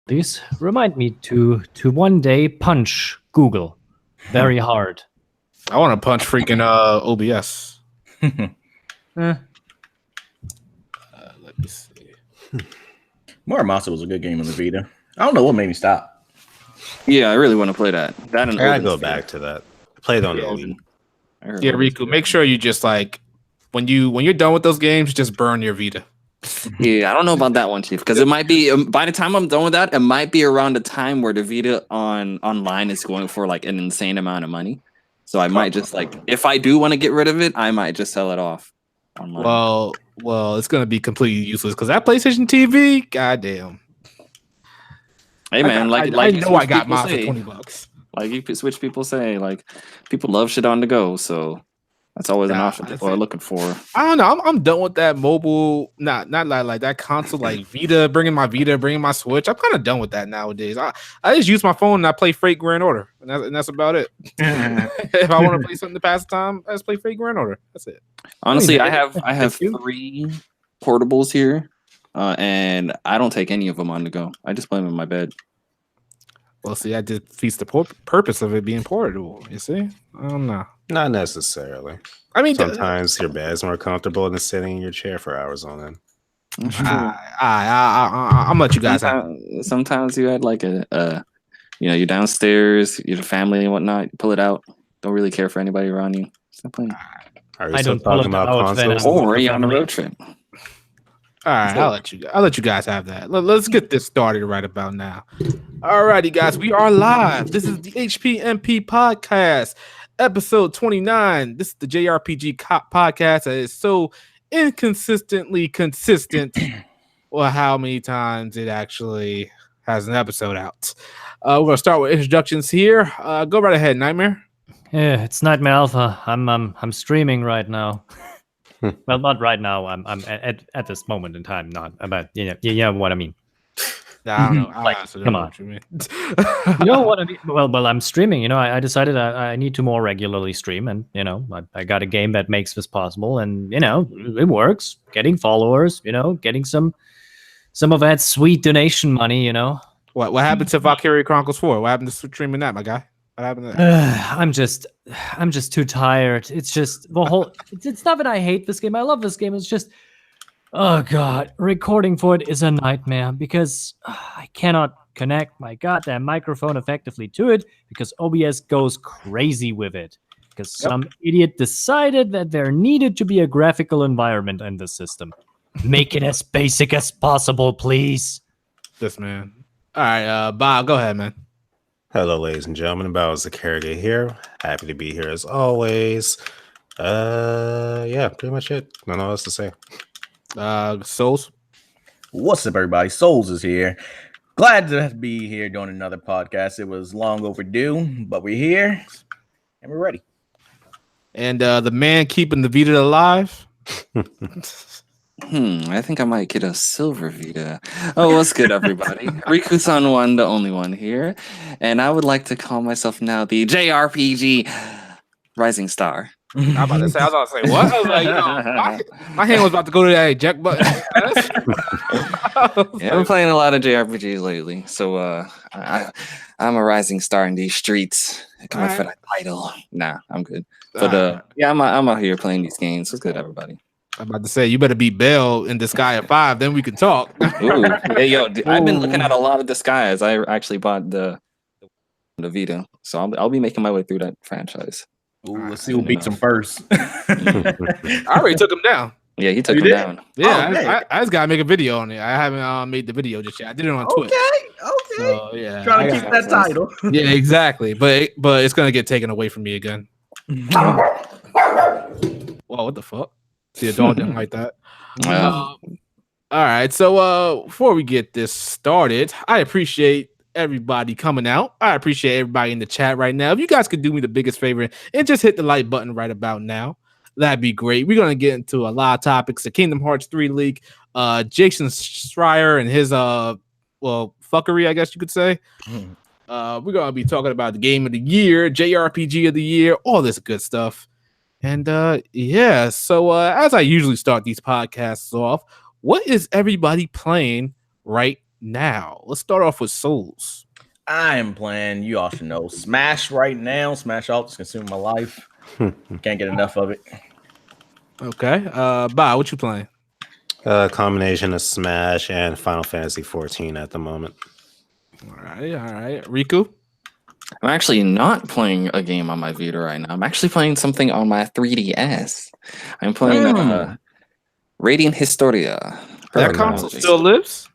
These remind me to one day punch Google very hard. I want to punch freaking OBS. Eh. Let me see. Muramasa was a good game on the Vita. I don't know what made me stop. Yeah, I really want to play that. That and I gotta Odin go Sphere. back to that. I played on the Odin. Wii. I heard Yeah, Odin Riku, make sure you just like when you're done with those games, just burn your Vita. Yeah, I don't know about that one, Chief, because it might be by the time I'm done with that, it might be around the time where the Vita online is going for like an insane amount of money. So I might just like, if I do want to get rid of it, I might just sell it off online. Well, it's gonna be completely useless because that PlayStation TV, goddamn. Hey man, I know I got mine for $20. Like you Switch people say, like people love shit on the go, so that's always an option people are looking for. I don't know. I'm done with that mobile, not like that console, like Vita, bringing my Switch. I'm kind of done with that nowadays. I just use my phone and I play Fate Grand Order, and that's about it. If I want to play something to pass the time, I just play Fate Grand Order. That's it. Honestly, I have 3 portables here, and I don't take any of them on the go. I just play them in my bed. Well, see, that defeats the purpose of it being portable. You see, I don't know. Not necessarily. I mean, sometimes your bed's more comfortable than sitting in your chair for hours on end. I'm let you guys have. Sometimes you had like you're downstairs, you're the family and whatnot. You pull it out. Don't really care for anybody around you. Stop playing. I don't talking about consoles. Or you're on a road trip. All right, I'll let you guys have that. Let's get this started right about now. All righty, guys, we are live. This is the HPMP podcast, episode 29. This is the JRPG podcast that is so inconsistently consistent. Well, how many times it actually has an episode out. We're gonna start with introductions here. Go right ahead, Nightmare. Yeah, it's Nightmare Alpha. I'm streaming right now. Well, not right now. I'm at this moment in time. Not about you know what I mean. I don't know. Come on. You know what I mean? Well, I'm streaming. You know, I decided I need to more regularly stream, and you know, I got a game that makes this possible, and you know, it works. Getting followers, you know, getting some of that sweet donation money. You know, what happened to Valkyria Chronicles 4? What happened to streaming that, my guy? What happened to that? I'm just too tired. It's just the whole. It's not that I hate this game. I love this game. It's just, oh god, recording for it is a nightmare because I cannot connect my goddamn microphone effectively to it because OBS goes crazy with it because some idiot decided that there needed to be a graphical environment in the system. Make it as basic as possible, please. This man. All right, Bob, go ahead, man. Hello, ladies and gentlemen. Bowers the Carrier here. Happy to be here as always. Yeah, pretty much it. Nothing else to say. Souls. What's up, everybody? Souls is here. Glad to be here doing another podcast. It was long overdue, but we're here and we're ready. And the man keeping the Vita alive. I think I might get a silver Vita. Oh, what's good, everybody? Riku-san one, the only one here. And I would like to call myself now the JRPG Rising Star. I was about to say what? I was like, my hand was about to go to that eject button. Yeah, I'm playing a lot of JRPGs lately. So I'm a rising star in these streets. Coming for that title. Nah, I'm good. But yeah, I'm out here playing these games. What's good, everybody? I'm about to say you better be Bell in Disgaea 5, then we can talk. Ooh. Hey, yo, I've been looking at a lot of Disgaeas. I actually bought the Vita, so I'll be making my way through that franchise. Ooh, let's see who beats him first. I already took him down. Yeah, he took him down. Yeah, I just gotta make a video on it. I haven't made the video just yet. I did it on Twitch. Okay. So, yeah, trying to keep that title. Yeah, exactly. But it's gonna get taken away from me again. Whoa, what the fuck? See, a dog didn't like that. All right, so before we get this started, I appreciate everybody coming out. I appreciate everybody in the chat right now. If you guys could do me the biggest favor and just hit the like button right about now, that'd be great. We're gonna get into a lot of topics: the Kingdom Hearts 3 leak, Jason Schreier and his fuckery, I guess you could say. We're gonna be talking about the game of the year, JRPG of the year, all this good stuff. And yeah, so as I usually start these podcasts off, what is everybody playing right now. Let's start off with Souls. I am playing, you all should know, Smash right now. Smash Ultimate's consuming my life. Can't get enough of it. Okay. Bob, what you playing? A combination of Smash and Final Fantasy 14 at the moment. All right. Riku? I'm actually not playing a game on my Vita right now. I'm actually playing something on my 3DS. I'm playing Radiant Historia. That console still lives?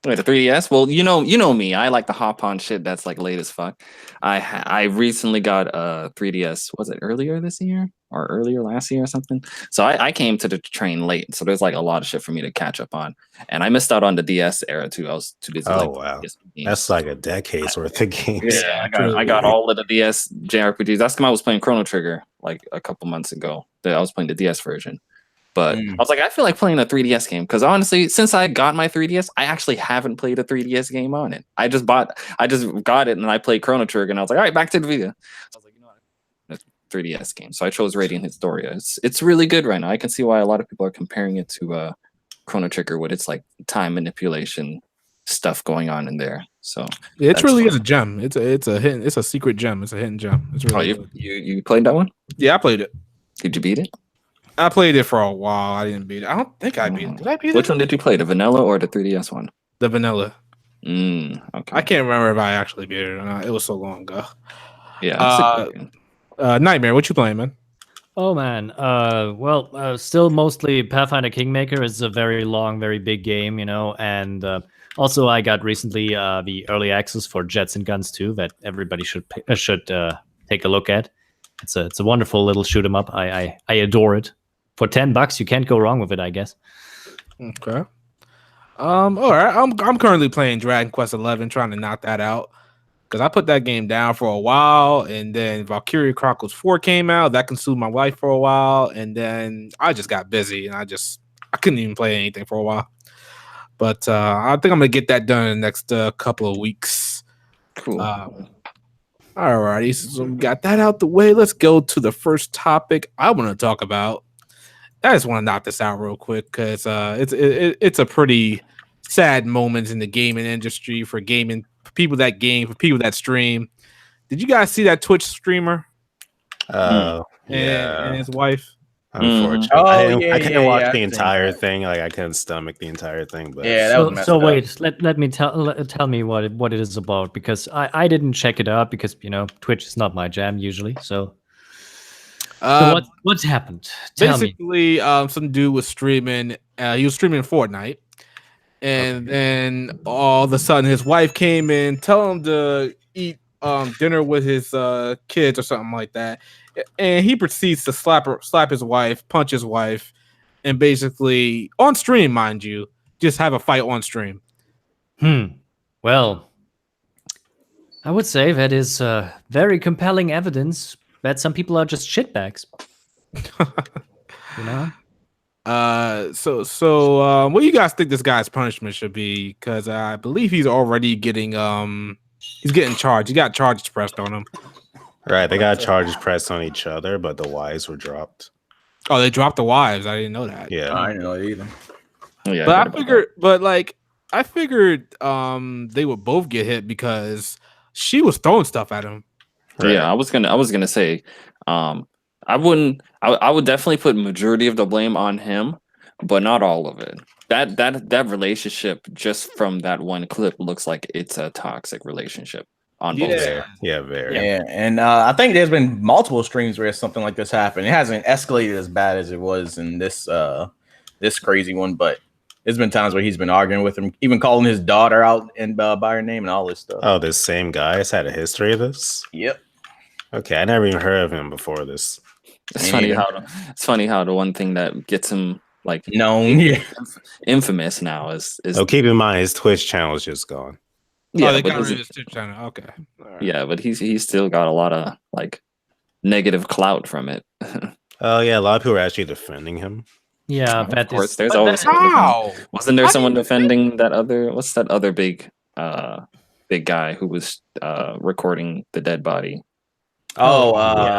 Wait, the 3DS? Well, you know me. I like to hop on shit that's like late as fuck. I recently got a 3DS. Was it earlier this year or earlier last year or something? So I came to the train late. So there's like a lot of shit for me to catch up on, and I missed out on the DS era too. I was too busy. Oh wow, that's like a decade's worth of games. Yeah, I got all of the DS JRPGs. That's because I was playing Chrono Trigger like a couple months ago. I was playing the DS version. But I was like, I feel like playing a 3DS game because honestly, since I got my 3DS, I actually haven't played a 3DS game on it. I just got it and I played Chrono Trigger and I was like, all right, back to the Vita. So I was like, you know what, a 3DS game. So I chose Radiant Historia. It's really good right now. I can see why a lot of people are comparing it to Chrono Trigger with its like time manipulation stuff going on in there. So it really is a gem. It's a secret gem. It's a hidden gem. It's really good. You played that one? Yeah, I played it. Did you beat it? I played it for a while. I didn't beat it. I don't think I beat it. Did I beat it? Which one did you play? The vanilla or the 3DS one? The vanilla. Okay. I can't remember if I actually beat it or not. It was so long ago. Yeah. Nightmare, what you playing, man? Oh man, still mostly Pathfinder Kingmaker is a very long, very big game, and also I got recently the early access for Jets and Guns 2 that everybody should take a look at. It's a wonderful little shoot 'em up. I adore it. For $10, you can't go wrong with it, I guess. Okay. All right. I'm currently playing Dragon Quest 11, trying to knock that out because I put that game down for a while, and then Valkyria Chronicles 4 came out. That consumed my life for a while, and then I just got busy, and I couldn't even play anything for a while. But I think I'm gonna get that done in the next couple of weeks. Cool. All righty, so we got that out the way. Let's go to the first topic I want to talk about. I just want to knock this out real quick because it's a pretty sad moment in the gaming industry for people that stream. Did you guys see that Twitch streamer? Yeah, and his wife. Unfortunately, I couldn't watch the entire thing. Like I couldn't stomach the entire thing. But so wait, let me tell me what it is about because I didn't check it out because Twitch is not my jam usually. So what's happened? Tell basically, some dude was streaming. He was streaming Fortnite, and then all of a sudden his wife came in, tell him to eat dinner with his kids or something like that. And he proceeds to slap his wife, punch his wife, and basically on stream, mind you, just have a fight on stream. Well, I would say that is very compelling evidence that some people are just shitbags. So what do you guys think this guy's punishment should be? Because I believe he's already getting charged. He got charges pressed on him. Right, they got charges pressed on each other, but the wives were dropped. Oh, they dropped the wives. I didn't know that. Yeah, I didn't know it either. Yeah, I figured they would both get hit because she was throwing stuff at him. Right. Yeah, I was gonna say, I would definitely put majority of the blame on him, but not all of it. That relationship just from that one clip looks like it's a toxic relationship. On both sides. Yeah, very. Yeah, and I think there's been multiple streams where something like this happened. It hasn't escalated as bad as it was in this crazy one, but there's been times where he's been arguing with him, even calling his daughter out and by her name and all this stuff. Oh, this same guy has had a history of this? Yep. Okay, I never even heard of him before this. It's funny how the one thing that gets him like known, infamous now is. Oh, keep in mind his Twitch channel is just gone. Yeah, they got rid of his Twitch channel. Okay. Right. Yeah, but he's still got a lot of like negative clout from it. Oh yeah, a lot of people are actually defending him. Yeah, of course. There's always wasn't there someone defending that other? What's that other big guy who was recording the dead body?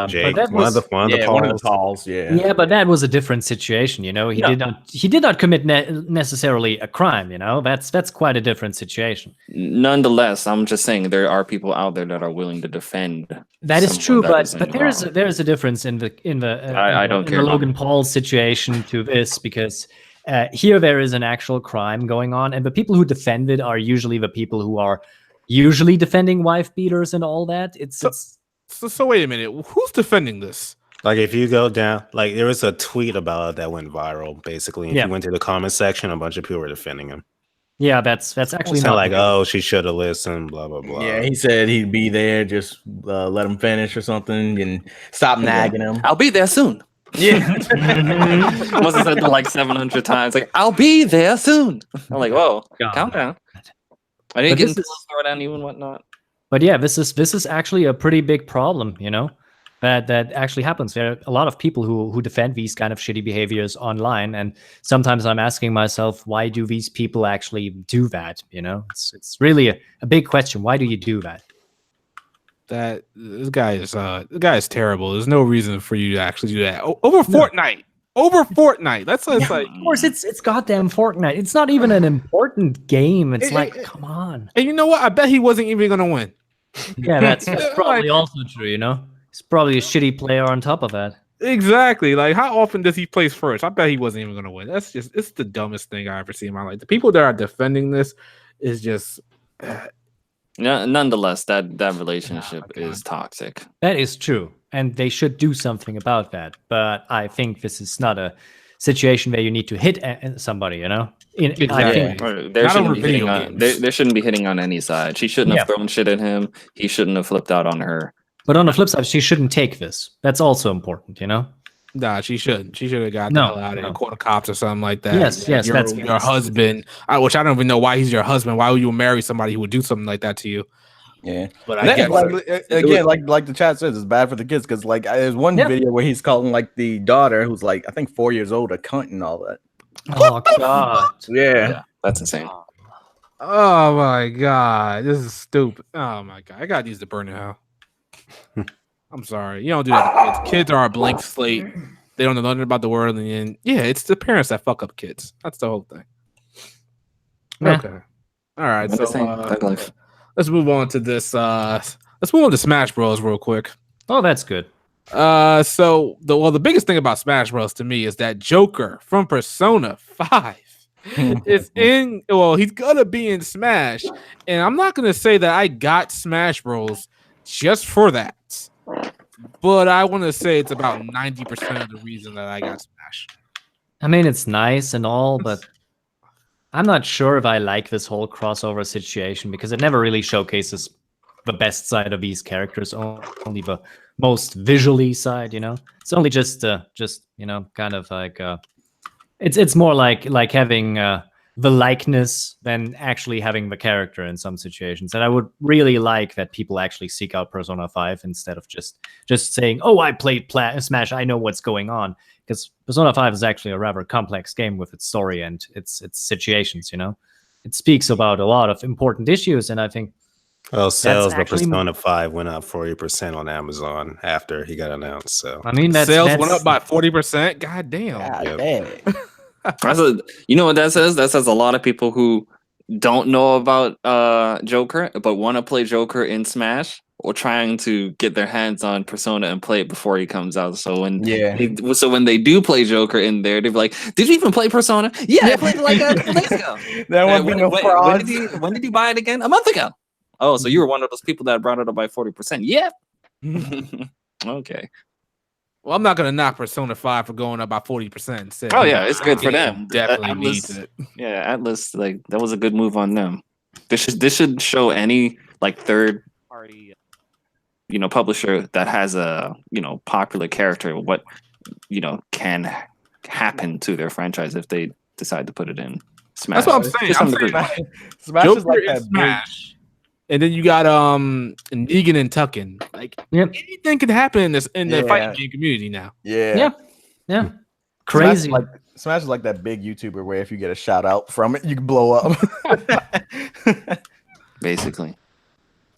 Jake, that one of the one of the Pauls. Pauls. Yeah. Yeah, but that was a different situation, you know. He did not commit necessarily a crime, you know. That's quite a different situation. Nonetheless, I'm just saying there are people out there that are willing to defend. That is someone true, that but isn't there is a difference in the I don't care about Logan Paul situation to this, because here there is an actual crime going on, and the people who defend it are usually the people who are usually defending wife beaters and all that. So wait a minute. Who's defending this? Like if you go down, like there was a tweet about it that went viral. Basically, if you went to the comment section, a bunch of people were defending him. Yeah, that's actually Not not like, good. oh, she should have listened. Blah blah blah. Yeah, he said he'd be there. Just let him finish or something, and stop nagging him. I'll be there soon. Yeah. Must have said it like 700 times. Like, I'll be there soon. I'm like, whoa, God. calm down. I didn't But get this into is- the and even whatnot. But yeah, this is actually a pretty big problem, you know, that actually happens. There are a lot of people who defend these kind of shitty behaviors online, and sometimes I'm asking myself, why do these people actually do that? You know, it's really a big question. Why do you do that? This guy is terrible. There's no reason for you to actually do that over Fortnite. Over Fortnite. That's like, Of course, it's goddamn Fortnite. It's not even an important game. It's like, come on. and you know what? I bet he wasn't even gonna win. Yeah, that's probably also true. You know, he's probably a shitty player on top of that. Exactly. Like, how often does he place first? I bet he wasn't even gonna win. It's the dumbest thing I ever seen in my life. The people that are defending this is just. Nonetheless, that relationship is toxic. That is true, and they should do something about that. But I think this is not a situation where you need to hit somebody. You know, I think There Not shouldn't over be hitting video on. games. There shouldn't be hitting on any side. She shouldn't have thrown shit at him. He shouldn't have flipped out on her. But on the flip side, she shouldn't take this. That's also important, you know? Nah, she shouldn't. She should have got the hell out of here, called the cops or something like that. Yes, Your that's husband. Which I don't even know why he's your husband. Why would you marry somebody who would do something like that to you? Yeah, But I guess like the chat says, it's bad for the kids because like there's one video where he's calling like the daughter who's like I think 4 years old a cunt and all that. Oh God! Yeah, That's insane. Oh my god, this is stupid. Oh my god, I gotta use the burner now. I'm sorry, you don't do that to kids. Kids are a blank slate. They don't know nothing about the world, and yeah, it's the parents that fuck up kids. That's the whole thing. Okay, all right. So let's move on to this. Let's move on to Smash Bros. Real quick. Oh, that's good. So the biggest thing about Smash Bros. To me is that Joker from Persona 5 is in. Well, he's gonna be in Smash, and I'm not gonna say that I got Smash Bros. Just for that, but I want to say it's about 90% of the reason that I got Smash. I mean, it's nice and all, but I'm not sure if I like this whole crossover situation because it never really showcases the best side of these characters, only the most visually side, you know. It's only just you know, kind of like it's more like having the likeness than actually having the character in some situations. And I would really like that people actually seek out Persona 5 instead of just saying, "Oh, I played Smash, I know what's going on." Because Persona 5 is actually a rather complex game with its story and its situations, you know. It speaks about a lot of important issues, and I think well, sales for actually Persona 5 went up 40% on Amazon after he got announced. So I mean, Sales went up by 40%. God damn. You know what that says? That says a lot of people who don't know about Joker but want to play Joker in Smash or trying to get their hands on Persona and play it before he comes out. So when they do play Joker in there, they're like, "Did you even play Persona?" Yeah, I played it like a couple days ago. There won't be no frauds. When did you buy it again? A month ago. Oh, so you were one of those people that brought it up by 40%. Yeah. Okay. Well, I'm not gonna knock Persona 5 for going up by 40%. Oh yeah, it's good for them. Definitely Atlas, needs it. Yeah, Atlas, like that was a good move on them. This should show any like third party, you know, publisher that has a popular character what can happen to their franchise if they decide to put it in Smash. That's what I'm saying. I'm saying Smash Joker is like in that Smash. And then you got Negan and Tucken. Like anything can happen in the fighting game community now. Yeah. Crazy. Smash is like that big YouTuber where if you get a shout out from it, you can blow up. Basically.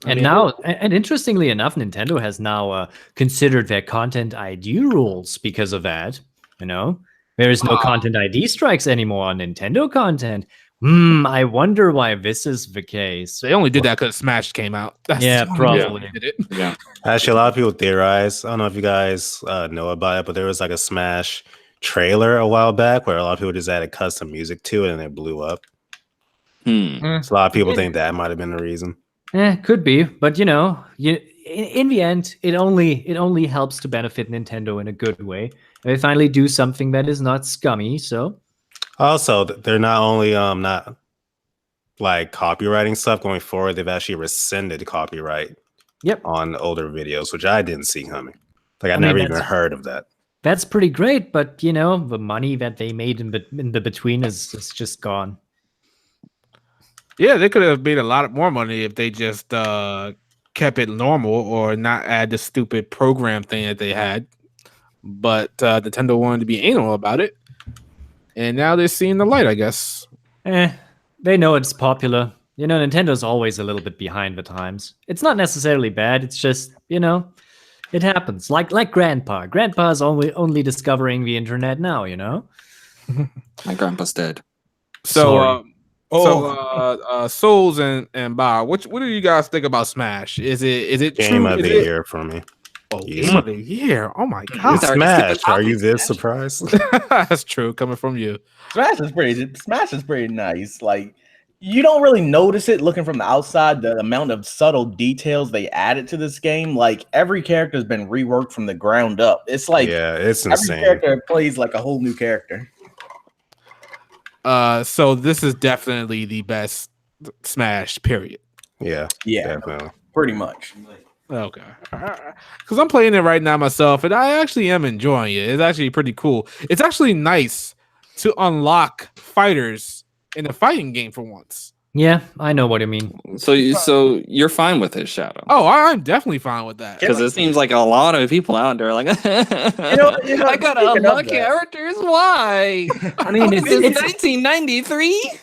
And now, and interestingly enough, Nintendo has now considered their content ID rules because of that. You know, there is no content ID strikes anymore on Nintendo content. I wonder why this is the case. They only did that because Smash came out. That's Yeah, the only reason probably. they did it. Yeah. Actually, a lot of people theorize. I don't know if you guys know about it, but there was like a Smash trailer a while back where a lot of people just added custom music to it and it blew up. So a lot of people think that might have been the reason. Could be, but you know, in the end, it only helps to benefit Nintendo in a good way. They finally do something that is not scummy. So Also, they're not only not like copywriting stuff going forward, they've actually rescinded copyright on older videos, which I didn't see coming. Like I never even heard of that. That's pretty great, but you know, the money that they made in the between is just gone. Yeah, they could have made a lot more money if they just kept it normal or not add the stupid program thing that they had. But Nintendo wanted to be anal about it, and now they're seeing the light, I guess. They know it's popular. You know, Nintendo's always a little bit behind the times. It's not necessarily bad. It's just, you know, it happens. Like Grandpa. Grandpa's only discovering the internet now. You know, My grandpa's dead. So. Souls and Bob, what do you guys think about Smash? Is it Game true? of the year for me? Game of the year! Oh my god! It's Smash. Are you this surprised? That's true, coming from you. Smash is pretty nice. Like you don't really notice it looking from the outside. The amount of subtle details they added to this game, like every character has been reworked from the ground up. It's like it's insane. Every character plays like a whole new character. So this is definitely the best Smash, period. Yeah, definitely. Pretty much. Okay. Because I'm playing it right now myself, and I actually am enjoying it. It's actually pretty cool. It's actually nice to unlock fighters in a fighting game for once. Yeah, I know what you mean. So you're fine with his Shadow? Oh, I'm definitely fine with that. Because it seems like a lot of people out there are like, I gotta unlock characters. Why? I mean, it's 1993.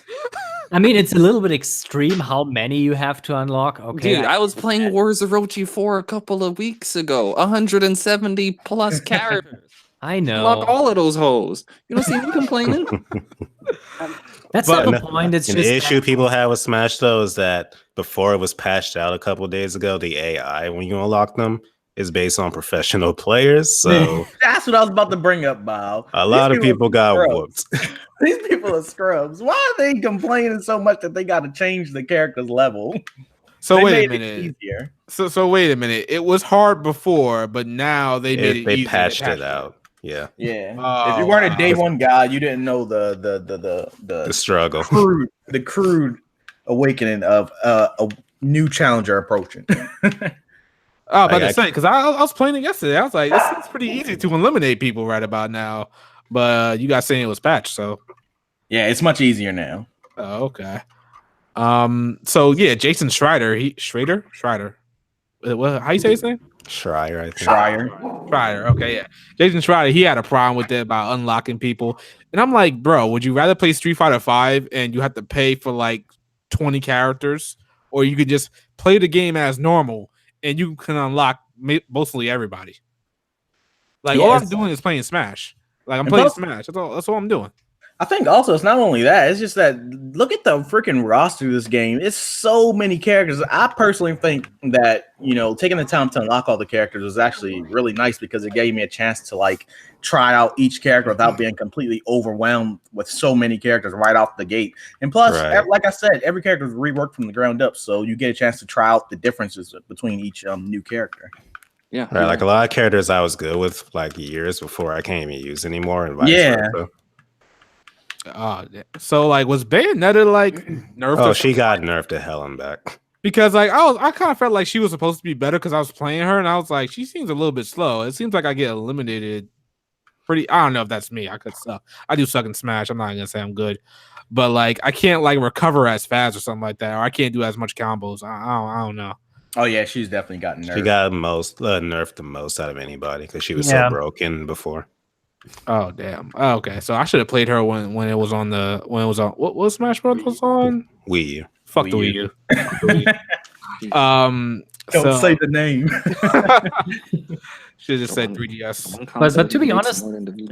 I mean, it's a little bit extreme how many you have to unlock. Okay, dude, I was playing Wars of Orochi 4 a couple of weeks ago. 170 plus characters. I know. Unlock all of those hoes. You don't see me complaining. That's not the point. It's just the issue people have with Smash though is that before it was patched out a couple of days ago, the AI when you unlock them is based on professional players. So that's what I was about to bring up, Bob. A lot of people got whooped. These people are scrubs. Why are they complaining so much that they got to change the character's level? So wait a minute. So wait a minute. It was hard before, but now they patched it out. Yeah. If you weren't a day one guy, you didn't know the struggle, the crude awakening of a new challenger approaching. Oh, about to say, because I was playing it yesterday. I was like, it's pretty easy to eliminate people right about now. But you guys saying it was patched, so yeah, it's much easier now. Oh, okay. So yeah, Jason Schreier. How you say his name? Schreier, I think. Schreier. Okay, yeah. Jason Schreier, he had a problem with it about unlocking people. And I'm like, bro, would you rather play Street Fighter 5 and you have to pay for like 20 characters? Or you could just play the game as normal and you can unlock mostly everybody. Like, all I'm doing is playing Smash. Like, I'm playing Smash. That's all I'm doing. I think also it's not only that, it's just that look at the freaking roster of this game. It's so many characters. I personally think that, you know, taking the time to unlock all the characters was actually really nice because it gave me a chance to like try out each character without being completely overwhelmed with so many characters right off the gate. And plus, like I said, every character is reworked from the ground up, so you get a chance to try out the differences between each new character. Yeah, right. Like a lot of characters I was good with like years before I can't even use anymore. And vice versa. So like was Bayonetta like nerfed? Oh, she got nerfed to hell and back. Because like I kind of felt like she was supposed to be better because I was playing her and I was like, she seems a little bit slow. It seems like I get eliminated pretty. I don't know if that's me. I could suck. I do suck in Smash. I'm not gonna say I'm good, but like I can't like recover as fast or something like that, or I can't do as much combos. I don't know. Oh yeah, she's definitely gotten nerfed. She got nerfed the most out of anybody because she was so broken before. Oh damn. Oh, okay, so I should have played her when it was on what was Smash Bros was on? Wii U. Fuck the Wii U. Don't say the name. Should have just said 3DS. But to be honest,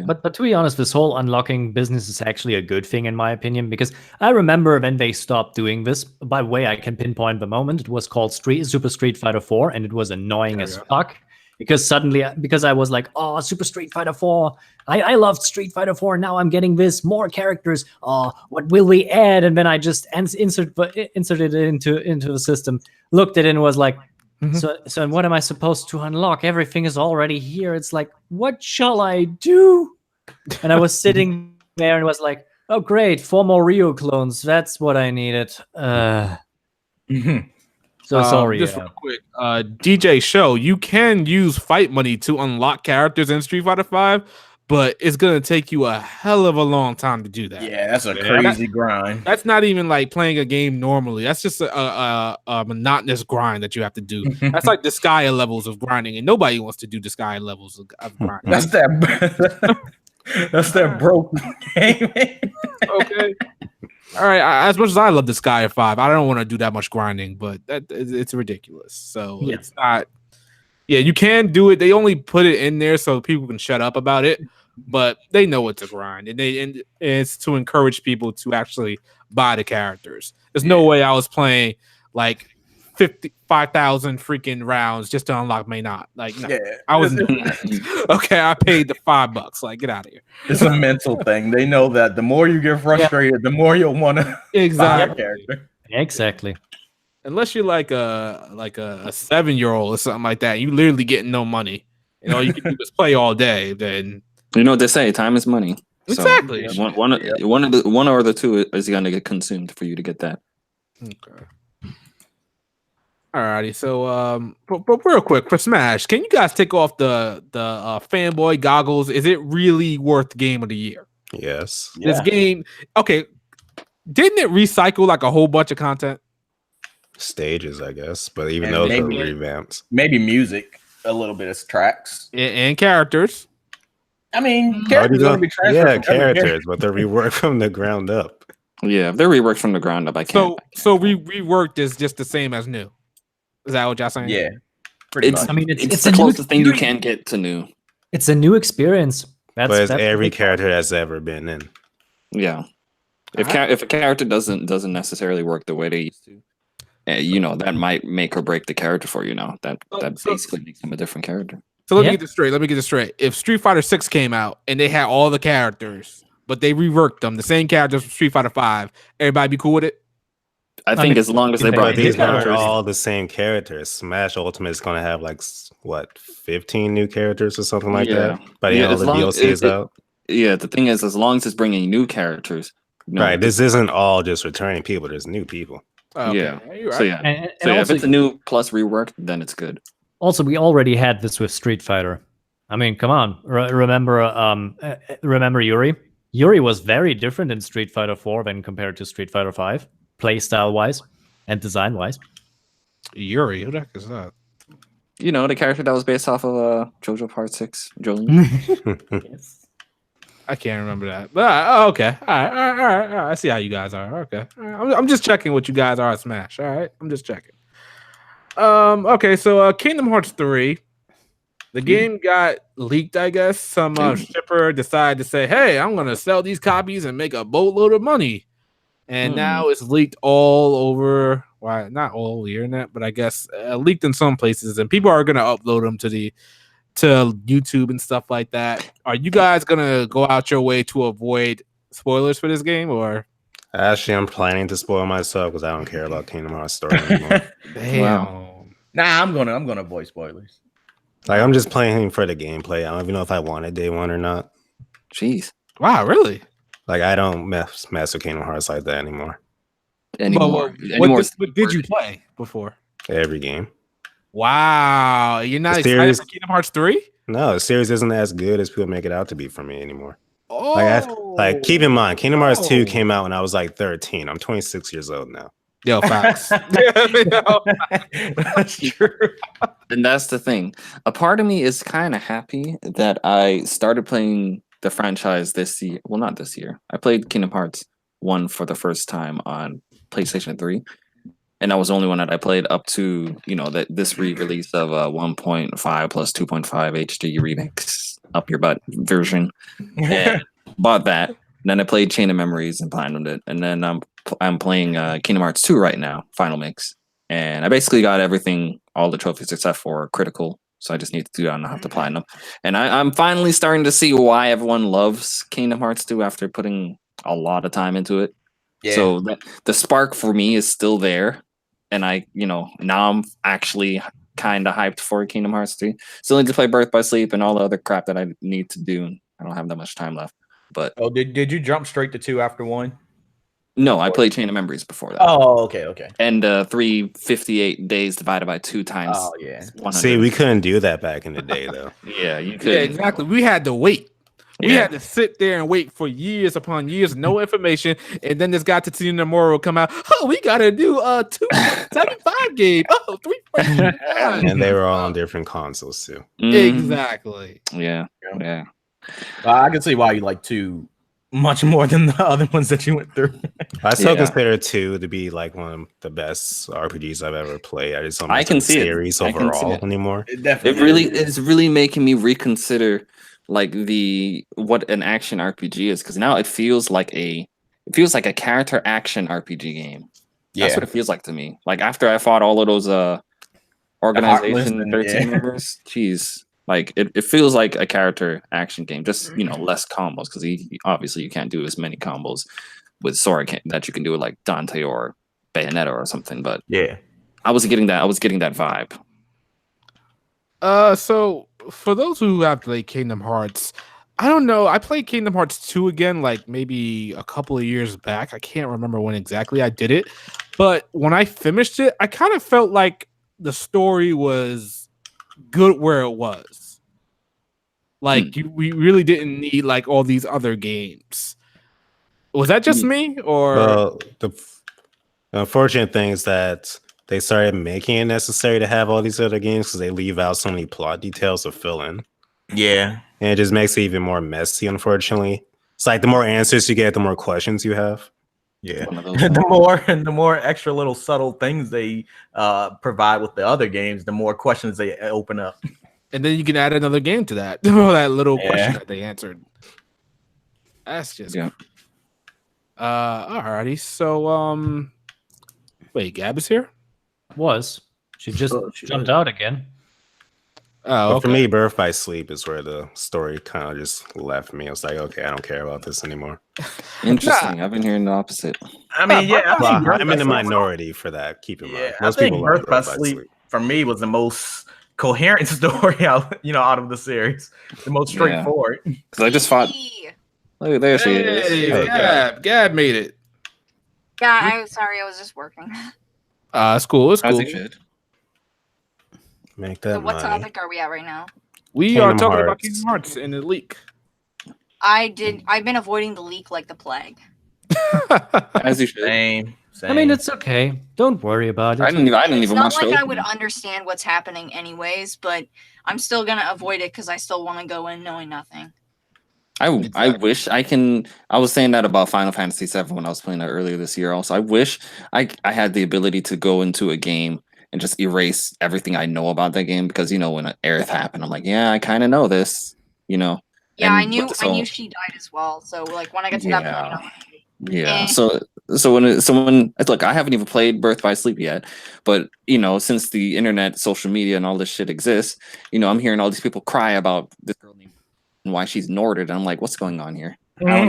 but to be honest, this whole unlocking business is actually a good thing in my opinion, because I remember when they stopped doing this. By the way, I can pinpoint the moment. It was called Super Street Fighter 4, and it was annoying as fuck. Because I was like, oh, Super Street Fighter 4, I loved Street Fighter 4, now I'm getting this, more characters, oh, what will we add? And then I just inserted it into the system, looked at it and was like, so what am I supposed to unlock? Everything is already here. It's like, what shall I do? And I was sitting there and was like, oh, great, 4 more Ryu clones, that's what I needed. So sorry. Just real quick, DJ Show, you can use fight money to unlock characters in Street Fighter 5, but it's gonna take you a hell of a long time to do that. Yeah, that's a crazy grind. That's not even like playing a game normally. That's just a monotonous grind that you have to do. That's like the Sky levels of grinding, and nobody wants to do the Sky levels of grinding. That's that broke game. Okay. All right. As much as I love the Sky 5, I don't want to do that much grinding, but it's ridiculous. So it's not. Yeah, you can do it. They only put it in there so people can shut up about it, but they know it's a grind, and it's to encourage people to actually buy the characters. There's no way I was playing like 5,000 freaking rounds just to unlock May Not. Like, no, I was okay. I paid the $5. Like, get out of here. It's a mental thing. They know that the more you get frustrated, the more you'll want to buy a character. Exactly. Unless you're like a 7-year-old or something like that, you literally getting no money. You know, you can do is play all day. Then you know what they say: time is money. Exactly. So one or the two is going to get consumed for you to get that. Okay. Alrighty, so but real quick for Smash, can you guys take off the fanboy goggles? Is it really worth Game of the Year? Yes. This game, okay, didn't it recycle like a whole bunch of content? Stages, I guess, but even those are revamps. Maybe music, a little bit of tracks, and characters. I mean, characters are be transferred. Yeah, characters, but they're reworked from the ground up. Yeah, if they're reworked from the ground up, I can't. So reworked is just the same as new. Is that what y'all saying? Yeah. It's the closest thing you can get to new. It's a new experience. But it's every character that's ever been in. Yeah. If a character doesn't necessarily work the way they used to, you know, that might make or break the character for you now. That basically makes them a different character. So let me get this straight. If Street Fighter 6 came out and they had all the characters, but they reworked them, the same characters from Street Fighter 5, everybody be cool with it? I think as long as they brought these aren't all the same characters. Smash Ultimate is going to have like 15 new characters or something like that. But all the DLC is out. Yeah, the thing is, as long as it's bringing new characters, right? This isn't all just returning people. There's new people. Okay. Yeah. Right. So if it's a new plus rework, then it's good. Also, we already had this with Street Fighter. I mean, come on. Remember Yuri? Yuri was very different in Street Fighter 4 than compared to Street Fighter 5, playstyle wise and design wise. Yuri, who the heck is that? You know, the character that was based off of JoJo Part 6, Jolene. Yes. I can't remember that. But okay. All right. I see how you guys are. Okay. I'm just checking what you guys are at Smash. All right. I'm just checking. Okay, so Kingdom Hearts 3. The game got leaked, I guess. Some shipper decided to say, hey, I'm gonna sell these copies and make a boatload of money. And now it's leaked all over, not all over the internet, but I guess leaked in some places, and people are gonna upload them to YouTube and stuff like that. Are you guys gonna go out your way to avoid spoilers for this game, or? Actually, I'm planning to spoil myself because I don't care about Kingdom Hearts story anymore. Damn. Wow. Nah, I'm gonna avoid spoilers. Like, I'm just playing for the gameplay. I don't even know if I wanted day one or not. Jeez. Wow, really? Like, I don't mess with Kingdom Hearts like that anymore. What did you play before? Every game. Wow. You're not excited for Kingdom Hearts 3? No, the series isn't as good as people make it out to be for me anymore. Like, keep in mind, Kingdom Hearts 2 came out when I was like 13. I'm 26 years old now. Yo, facts. That's true. And that's the thing. A part of me is kind of happy that I started playing the franchise this year. Well, not this year. I played Kingdom Hearts 1 for the first time on PlayStation 3. and that was the only one that I played up to this re-release of 1.5 plus 2.5 HD remix up your butt version, and bought that. And then I played Chain of Memories and platinumed it, and then I'm playing Kingdom Hearts 2 right now, Final Mix, and I basically got everything, all the trophies except for critical. So I just need to do that and I have to platinum. And I'm finally starting to see why everyone loves Kingdom Hearts 2 after putting a lot of time into it. Yeah. So the spark for me is still there. And now I'm actually kind of hyped for Kingdom Hearts 3. Still need to play Birth by Sleep and all the other crap that I need to do. I don't have that much time left. But did you jump straight to 2 after 1? No, I played Chain of Memories before that. Oh, okay. And 358 days divided by 2 times. Oh, yeah. 100. See, we couldn't do that back in the day, though. Yeah, you could. Yeah, exactly. We had to wait. We had to sit there and wait for years upon years, no information, and then this got to Nomura come out. Oh, we gotta do 275 game. Oh, 345. And they were all on different consoles too. Exactly. Yeah. I can see why you like 2 much more than the other ones that you went through. I still consider 2 to be like one of the best RPGs I've ever played. I just don't like the series overall anymore. It is really making me reconsider like what an action RPG is, because now it feels like a character action RPG game. That's what it feels like to me. Like after I fought all of those organization 13 members, jeez. Like it feels like a character action game, just less combos, because obviously you can't do as many combos with Sora that you can do with like Dante or Bayonetta or something. But yeah, I was getting that vibe. So for those who have played Kingdom Hearts, I don't know. I played Kingdom Hearts 2 again, like maybe a couple of years back. I can't remember when exactly I did it, but when I finished it, I kind of felt like the story was good where it was. Like we really didn't need like all these other games. Was that just me, or? Well, the unfortunate thing is that they started making it necessary to have all these other games because they leave out so many plot details to fill in. Yeah, and it just makes it even more messy. Unfortunately, it's like the more answers you get, the more questions you have. Yeah, the more extra little subtle things they provide with the other games, the more questions they open up. And then you can add another game to that. That little question that they answered. That's just alrighty. So wait, Gab is here? She just jumped out again. Oh, for me, Birth by Sleep is where the story kind of just left me. I was like, okay, I don't care about this anymore. Interesting. I've been hearing the opposopposite. I mean, I'm in the minority for that. Keep in mind, most people Birth by Sleep for me was the most coherent story out of the series, the most straightforward. Because I just fought. Look, there she is. Hey, Gab made it. Yeah, I'm sorry, I was just working. It's cool. It's cool. Make that. So what topic are we at right now? We are talking about Kingdom Hearts and the leak. I've been avoiding the leak like the plague. As you should. Same. I mean, it's okay. Don't worry about it. I didn't even watch it. It's not like I would understand what's happening anyways, but I'm still gonna avoid it because I still want to go in knowing nothing. I wish I can. I was saying that about Final Fantasy VII when I was playing that earlier this year. Also, I wish I had the ability to go into a game and just erase everything I know about that game, because when Aerith happened, I'm like, yeah, I kind of know this. Yeah, I knew she died as well. So like when I get to that point, yeah. So when look, I haven't even played Birth by Sleep yet, but since the internet, social media, and all this shit exists, I'm hearing all these people cry about this girl named and why she's Norded. And I'm like, what's going on here? I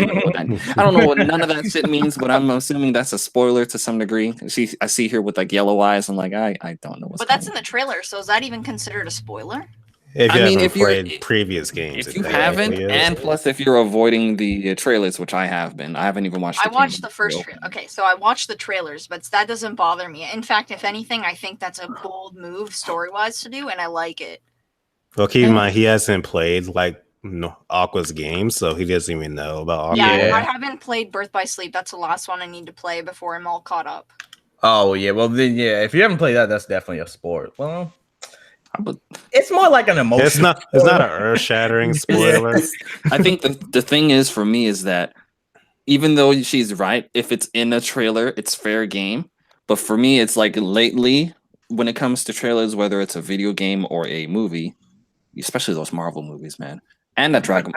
don't know what none of that shit means, but I'm assuming that's a spoiler to some degree. I see her with like yellow eyes. I'm like, I don't know what's. But that's in the trailer, so is that even considered a spoiler? If you haven't played previous games, if you haven't, and plus if you're avoiding the trailers, which I have been, I haven't even watched. I watched the first trailer. Okay, so I watched the trailers, but that doesn't bother me. In fact, if anything, I think that's a bold move story-wise to do, and I like it. Well, keep in mind he hasn't played like Aqua's games, so he doesn't even know about Aqua. Yeah, I haven't played Birth by Sleep. That's the last one I need to play before I'm all caught up. Oh yeah, well then if you haven't played that, that's definitely a sport. Well, it's more like an emotion. It's not an earth-shattering spoiler. I think the thing is for me is that even though she's right, if it's in a trailer, it's fair game. But for me, it's like lately when it comes to trailers, whether it's a video game or a movie, especially those Marvel movies, man, and that Dragon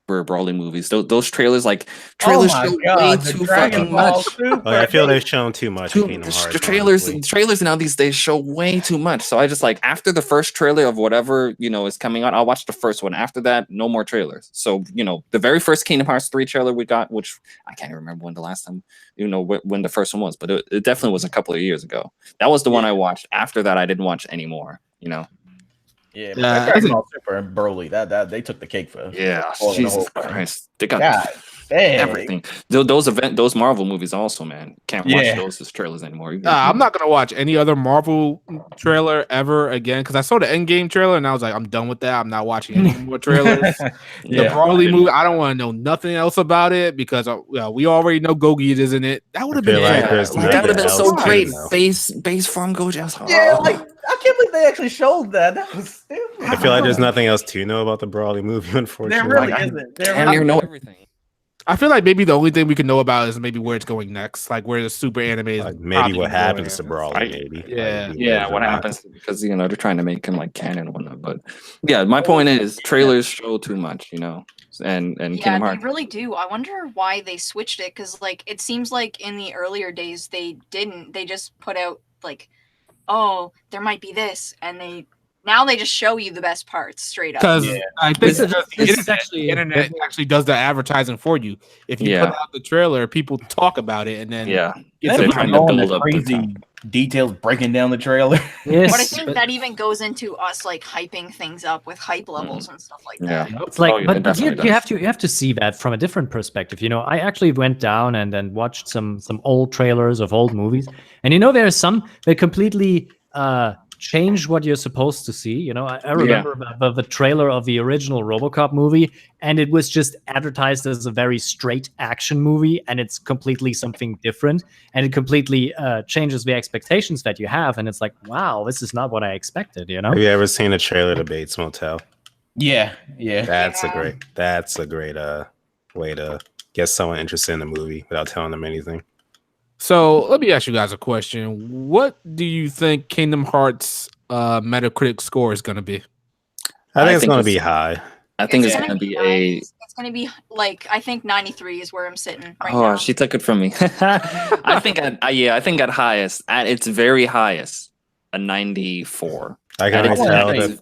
Broly movies, those trailers, like trailers show way too fucking much. I feel they've shown too much. Trailers now these days show way too much. So I just like after the first trailer of whatever is coming out, I'll watch the first one. After that, no more trailers. So the very first Kingdom Hearts 3 trailer we got, which I can't remember when the last time when the first one was, but it definitely was a couple of years ago. That was the one I watched. After that, I didn't watch anymore. Yeah, Dragon Ball Super and Broly, that they took the cake for. Yeah, Jesus Christ, they got everything. Those Marvel movies also, man, can't watch those as trailers anymore. I'm not gonna watch any other Marvel trailer ever again because I saw the Endgame trailer and I was like, I'm done with that. I'm not watching any more trailers. The Broly movie, I don't want to know nothing else about it because we already know Gogi is in it. That would have been that would have been so great. Base form Goji. Yeah, like I can't believe they actually showed that. That was stupid. I feel like there's nothing else to know about the Broly movie, unfortunately. There really isn't. There know everything. I feel like maybe the only thing we can know about is maybe where it's going next, like where the super anime is. Like maybe what happens to Broly, maybe. Yeah, what happens because they're trying to make him like canon and whatnot. But yeah, my point is trailers show too much, and yeah, they really do. I wonder why they switched it because like it seems like in the earlier days they didn't. They just put out like, oh, there might be this, and now they just show you the best parts straight up. Because I think the internet actually does the advertising for you. If you put out the trailer, people talk about it, and then they're trying to build up crazy details breaking down the trailer. But I think that even goes into us like hyping things up with hype levels and stuff like that. Yeah, it's like, but you have to see that from a different perspective. I actually went down and then watched some old trailers of old movies, and there are some that completely change what you're supposed to see. I remember the trailer of the original RoboCop movie, and it was just advertised as a very straight action movie, and it's completely something different, and it completely changes the expectations that you have, and it's like, wow, this is not what I expected. Have you ever seen a trailer to Bates Motel? Yeah. That's a great way to get someone interested in the movie without telling them anything. So let me ask you guys a question. What do you think Kingdom Hearts Metacritic score is going to be? I think it's going to be high. I think it's going to be It's going to be like, I think 93 is where I'm sitting right now. Oh, she took it from me. I think at highest, at its very highest, a 94. I can tell that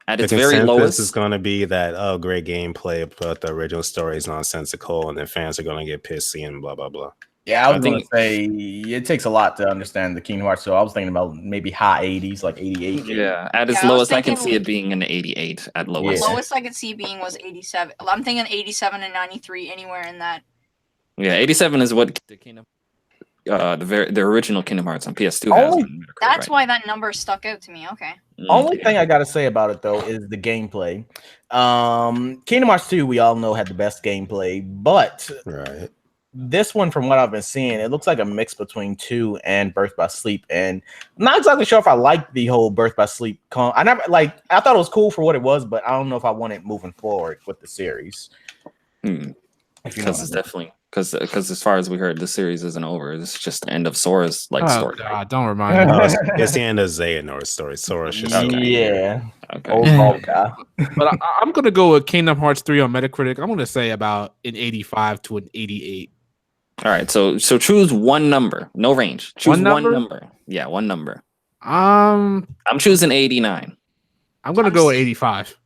at its very lowest is going to be that great gameplay, but the original story is nonsensical, and then fans are going to get pissy and blah blah blah. Yeah, I was going to say it takes a lot to understand the Kingdom Hearts, so I was thinking about maybe high 80s, like 88. Yeah, at its lowest, I can see it being an 88 at lowest. The lowest I could see being was 87. I'm thinking 87 and 93, anywhere in that. Yeah, 87 is what the Kingdom, the original Kingdom Hearts on PS2 has. That's why that number stuck out to me. Okay. Only thing I got to say about it though is the gameplay. Kingdom Hearts 2, we all know, had the best gameplay, but this one, from what I've been seeing, it looks like a mix between 2 and Birth by Sleep, and I'm not exactly sure if I like the whole Birth by Sleep. I thought it was cool for what it was, but I don't know if I want it moving forward with the series. Because it's definitely because as far as we heard, the series isn't over. It's just the end of Sora's story. God, don't remind me. It's the end of Xehanor's story. Sora's just okay. But I'm gonna go with Kingdom Hearts 3 on Metacritic. I'm gonna say about an 85 to an 88. All right, so choose one number, no range. Choose one number. Yeah, one number. I'm choosing 89. I'm gonna go with 85.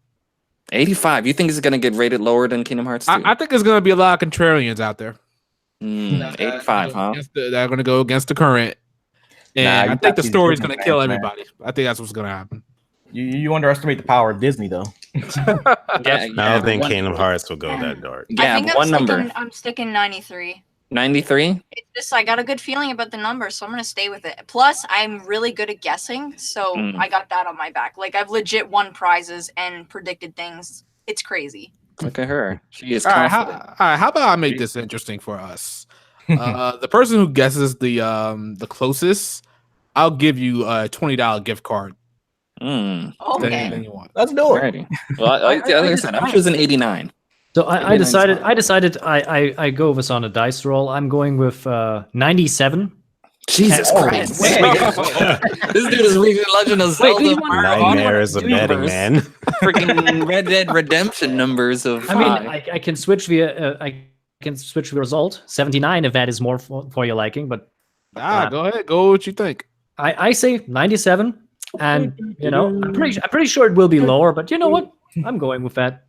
85. You think it's gonna get rated lower than Kingdom Hearts 2? I think there's gonna be a lot of contrarians out there. 85, huh? They're gonna go against the current, and I think the story's gonna kill everybody. I think that's what's gonna happen. You underestimate the power of Disney, though. I don't think Kingdom Hearts will go that dark. Yeah, one number. I'm sticking 93. 93? It's just I got a good feeling about the number, so I'm gonna stay with it. Plus, I'm really good at guessing, so I got that on my back. Like I've legit won prizes and predicted things. It's crazy. Look at her. She is confident. All right, how about I make this interesting for us? The person who guesses the closest, I'll give you a $20 gift card. Okay. You want. Let's do it. Alrighty. Well, like I said, I'm choosing 89. So I decided I go with on a dice roll. I'm going with 97. Jesus Christ! wait. This dude is reading Legend of Wait, do you Zelda. want- Nightmares of betting, Universe. man. Freaking Red Dead Redemption numbers of I mean, 5. I can switch I can switch the result 79 if that is more for your liking, but Go ahead. Go what you think. I say 97, and I'm pretty sure it will be lower, but you know what? I'm going with that.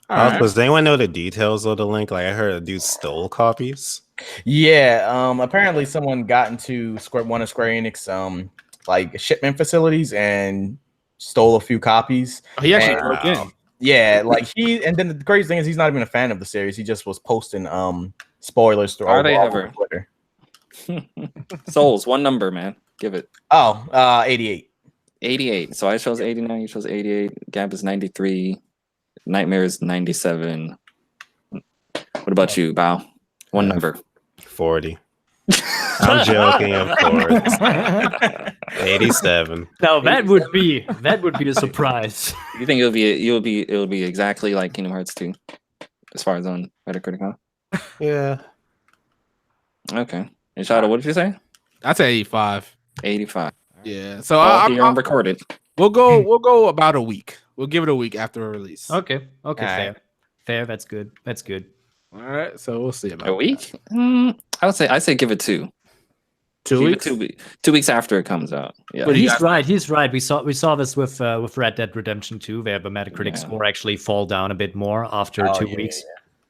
All right. Does anyone know the details of the link? Like I heard a dude stole copies. Yeah, apparently someone got into one of Square Enix like shipment facilities and stole a few copies. Oh, he actually And, broke in. Yeah, like and then the crazy thing is he's not even a fan of the series. He just was posting spoilers through Are they all ever? Twitter. Souls, one number, man. Give it. 88. 88. So I chose 89. You chose 88. Gab is 93. Nightmare is 97. What about you, Bao? One number. 40. I'm joking, of course. 87. Now that would be a surprise. You think it'll be exactly like Kingdom Hearts 2 as far as on Metacritic, huh? Yeah. Okay. And Shadow, what did you say? I'd say 85. 85. Yeah. So All here on recorded. we'll go about a week. We'll give it a week after a release. Okay, All fair. right. Fair, that's good. That's good. All right. So we'll see about A week? I say give it 2. 2 Give weeks. it 2 weeks after it comes out. Yeah. What do you He's got? He's right. We saw this with Red Dead Redemption 2, where the Metacritic Yeah. score actually fall down a bit more after Oh, 2 yeah, weeks.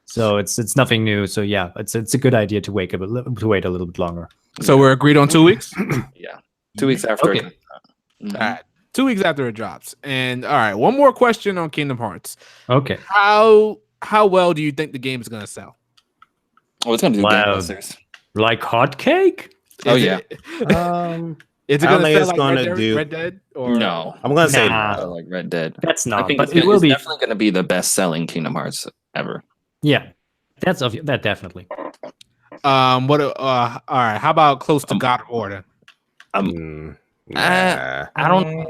So it's nothing new. So yeah, it's a good idea to wait a little bit longer. So we're agreed on 2 weeks. Yeah. 2 weeks after Okay. it comes out. Mhm. All right. 2 weeks after it drops. And all right, one more question on Kingdom Hearts. Okay. How well do you think the game is gonna sell? Oh, it's gonna do Wow. gangbusters. Like hot cake? Oh, Is yeah. it- I is it don't gonna think sell it's like gonna do- Red Dead? Or No. I'm gonna say Nah. no. Like Red Dead. That's I not. think But it's it will be. definitely going to be the best-selling Kingdom Hearts ever. Yeah. That definitely. What? All right. How about close to God of War then? Nah. I don't.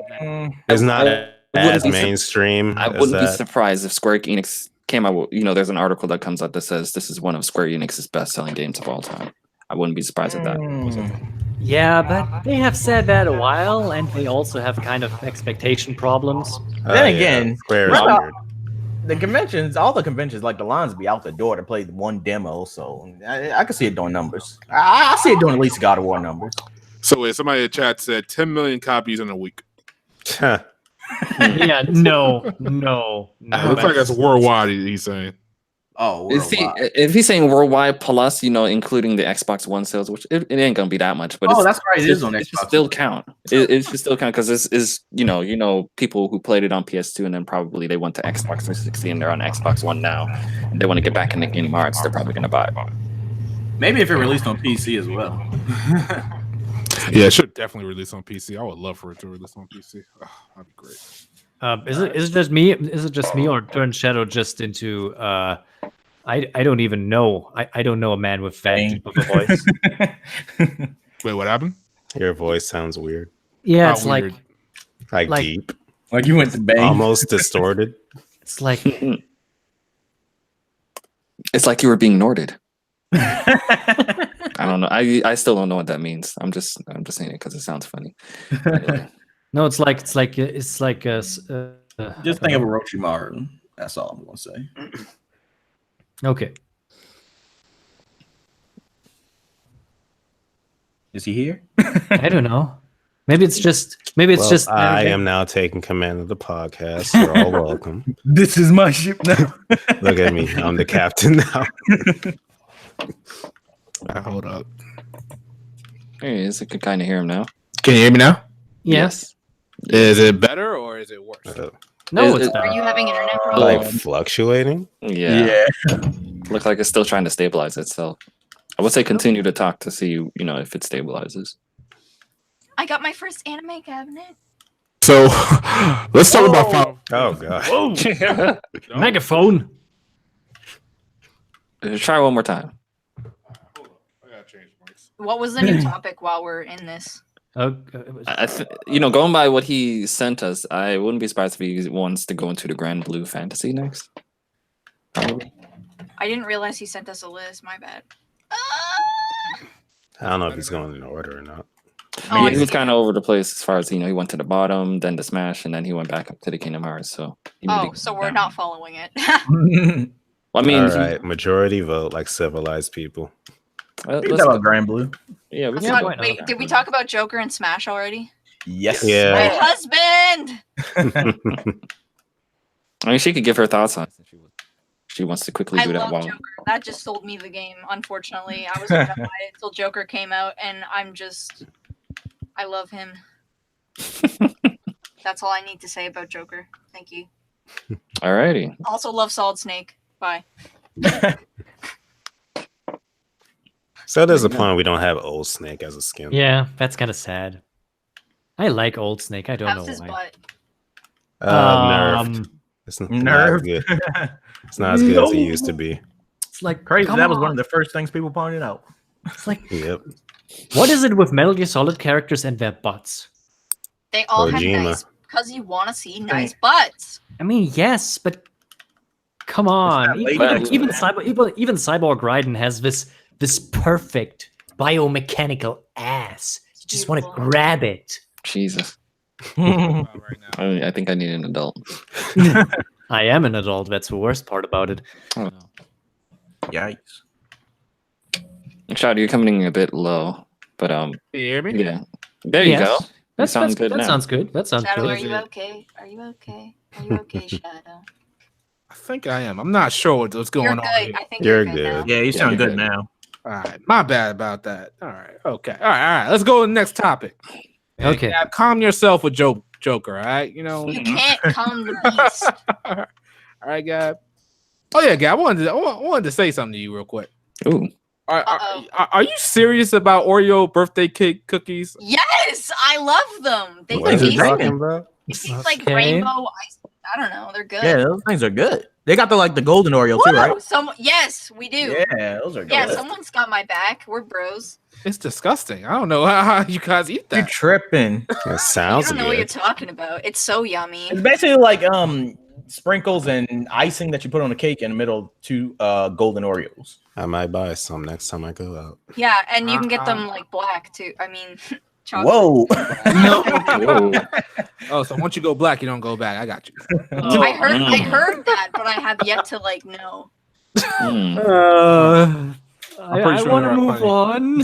It's not wouldn't as be sur- mainstream. I as wouldn't be that. surprised if Square Enix came out. There's an article that comes out that says this is one of Square Enix's best-selling games of all time. I wouldn't be surprised at that. Yeah, but they have said that a while, and they also have kind of expectation problems. Then Yeah, again, Square is right now- weird. the conventions, all the conventions, like the lines be out the door to play one demo. So I can see it doing numbers. I see it doing at least God of War numbers. So wait, somebody in the chat said 10 million copies in a week. Yeah, no. Looks like that's worldwide. He's saying. Oh, If he's saying worldwide plus, including the Xbox One sales, which it ain't gonna be that much, but that's right. It is on it should Xbox still One. count. It should still count because this is people who played it on PS2 and then probably they went to Xbox 360 and they're on Xbox One now and they want to get back into Kingdom Hearts. They're probably gonna buy it. Maybe if it released on PC as well. Yeah, it should definitely release on PC. I would love for it to release on PC. Oh, that'd be great. Is it just me? Is it just me, or turned Shadow just into? I don't even know. I don't know a man with that deep of a voice. Wait, what happened? Your voice sounds weird. Yeah, How it's like weird. Like Like- deep. Like you went to bang. Almost distorted. it's like It's like you were being Norded. I don't know. I still don't know what that means. I'm just saying it because it sounds funny. Anyway. no, it's like just think of Orochimaru. That's all I'm gonna say. Okay. Is he here? I don't know. Maybe it's just I am now taking command of the podcast. You're all welcome. This is my ship now. Look at me. I'm the captain now. Hold up. There he is. I can kind of hear him now. Can you hear me now? Yes. Is it better or is it worse? No, Is it's it- Are not. you having internet Like problems? fluctuating. Yeah. Looks like it's still trying to stabilize itself. I would say continue to talk to see, if it stabilizes. I got my first anime cabinet. So let's talk about Final. Oh god. Megaphone. Try one more time. I gotta change mics. What was the new topic while we're in this? Going by what he sent us, I wouldn't be surprised if he wants to go into the Granblue Fantasy next. Probably. I didn't realize he sent us a list. My bad. I don't know if he's going in order or not. Oh, I he was see. kind of over the place as far as he went to the bottom, then the Smash, and then he went back up to the Kingdom Hearts. So So we're not following it. I mean, All right, majority vote like civilized people. We can talk about Granblue. Yeah, we I can thought- talk about wait, did we talk about Joker and Smash already? Yes. My Yeah. husband. I mean, she could give her thoughts on it. She wants to quickly I do that love while. Joker. That just sold me the game. Unfortunately, I was gonna buy it until Joker came out, and I love him. That's all I need to say about Joker. Thank you. Alrighty. Also love Solid Snake. Bye. So there's a point we don't have old Snake as a skin. Yeah, that's kind of sad. I like old Snake. I don't How's know his why. butt? Nerfed. It's not as good. It's not as good as it used to be. It's like Crazy. come That was on. one of the first things people pointed out. It's like, Yep. what is it with Metal Gear Solid characters and their butts? They all have Kojima. nice because you want to see nice butts. I mean, yes, but come on. not late night. Even Cyborg Raiden has this perfect biomechanical ass. You just want to Beautiful. grab it. Jesus. Right now. I think I need an adult. I am an adult. That's the worst part about it. Yikes. Shad, you're coming in a bit low, but You hear me? yeah. There you Yes. go. That sounds good That now. sounds good. That sounds Shadow, are good. you okay? Are you okay? Are you okay, Shadow? I think I am. I'm not sure what's going You're on. good. Here. I think You're you're good. Now. good. Yeah, you sound you're good good. now. All right, my bad about that. All right, okay, all right. Let's go to the next topic. And, Okay. calm yourself with Joker. All right, you know. You can't calm the beast. All right, Gab. Oh yeah, Gab. I wanted to say something to you real quick. Ooh. Are you serious about Oreo birthday cake cookies? Yes, I love them. They What are you taste, talking about? they taste like Okay. rainbow ice. I don't know. They're good. Yeah, those things are good. They got the golden Oreo too, Woo! right? Yes, we do. Yeah, those are good. Yeah, someone's got my back. We're bros. It's disgusting. I don't know how you guys eat You're that. tripping. It You sounds don't know what you're good. talking about. It's so yummy. It's basically like sprinkles and icing that you put on a cake in the middle of two golden Oreos. I might buy some next time I go out. Yeah, and you can get them like black too. I mean, chocolate. Whoa. Whoa. Oh, so once you go black, you don't go back. I got you. I heard that, but I have yet to know. Mm. I pretty sure want to you're move on.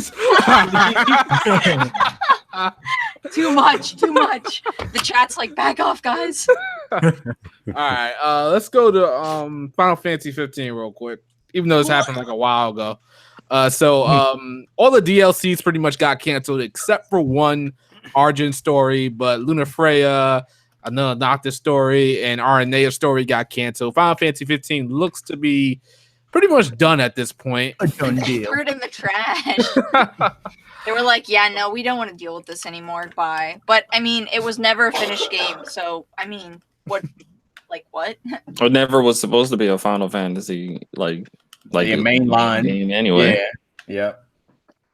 Too much. The chat's like, back off, guys. All right, let's go to Final Fantasy 15 real quick. Even though this happened like a while ago. So all the DLCs pretty much got canceled except for one Argent story, but Luna Freya, another Noctis story, and Aranea story got canceled. Final Fantasy 15 looks to be pretty much done at this point. A done deal. Threw it in the trash. They were like, yeah, no, we don't want to deal with this anymore. Bye. But I mean, it was never a finished game. So I mean, what? It never was supposed to be a Final Fantasy like Yeah, mainline game anyway. Yeah.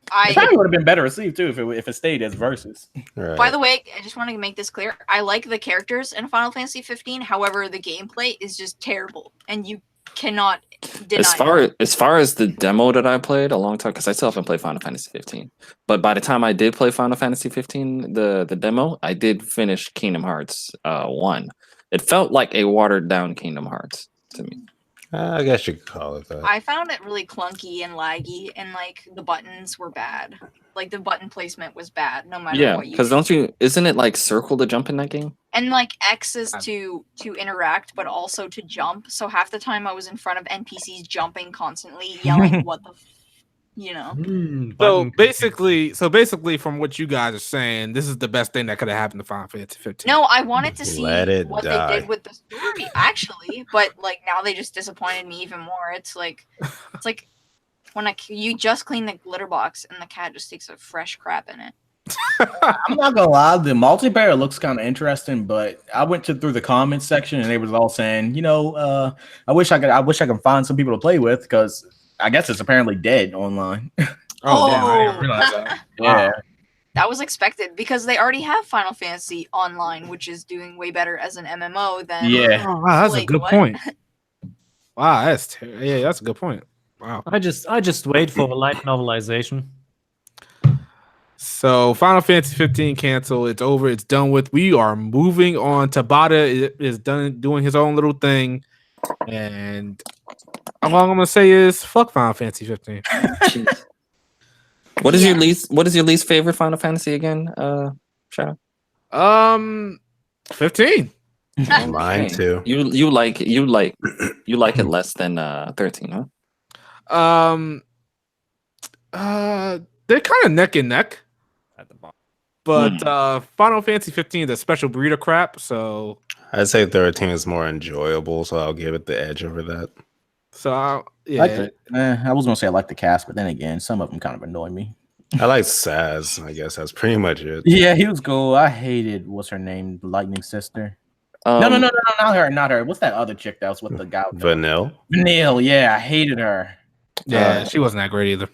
It I probably would have been better received too if it stayed as versus. Right. By the way, I just want to make this clear. I like the characters in Final Fantasy 15. However, the gameplay is just terrible, and you cannot deny As far as the demo that I played a long time, because I still haven't played Final Fantasy 15. But by the time I did play Final Fantasy 15, the demo, I did finish Kingdom Hearts 1. It felt like a watered down Kingdom Hearts to me. I guess you could call it that. I found it really clunky and laggy, and like the buttons were bad. Like the button placement was bad, no matter Yeah, what you. because isn't it like circle to jump in that game? And like X is to interact, but also to jump. So half the time I was in front of NPCs jumping constantly, yelling, "What the." So basically, from what you guys are saying, this is the best thing that could have happened to Final Fantasy 15. No, I wanted to see Let it what die. they did with the story, actually, but like now they just disappointed me even more. It's like when you just clean the glitter box and the cat just takes a fresh crap in it. I'm not gonna lie, the multiplayer looks kind of interesting, but I went through the comments section and they was all saying, I wish I could find some people to play with because I guess it's apparently dead online. Oh, damn, I didn't realize that. Yeah. That was expected because they already have Final Fantasy Online, which is doing way better as an MMO than. Yeah. Oh, wow, that's a Like, good what? point. Wow, that's a good point. Wow. I just wait for a light novelization. So Final Fantasy 15 cancel. It's over. It's done with. We are moving on. Tabata is done doing his own little thing, and all I'm gonna say is fuck Final Fantasy 15. What is your least favorite Final Fantasy again? Shadow. 15. Mine too. You like it less than 13, huh? They're kind of neck and neck at the bottom, but Final Fantasy 15 is a special breed of crap. So I'd say 13 is more enjoyable, so I'll give it the edge over that. So yeah, I was gonna say I like the cast, but then again, some of them kind of annoy me. I like Saz. I guess that's pretty much it. Yeah, he was cool. I hated what's her name, the Lightning Sister. No, not her. What's that other chick that was with the guy? Vanille. Yeah, I hated her. Yeah, she wasn't that great either.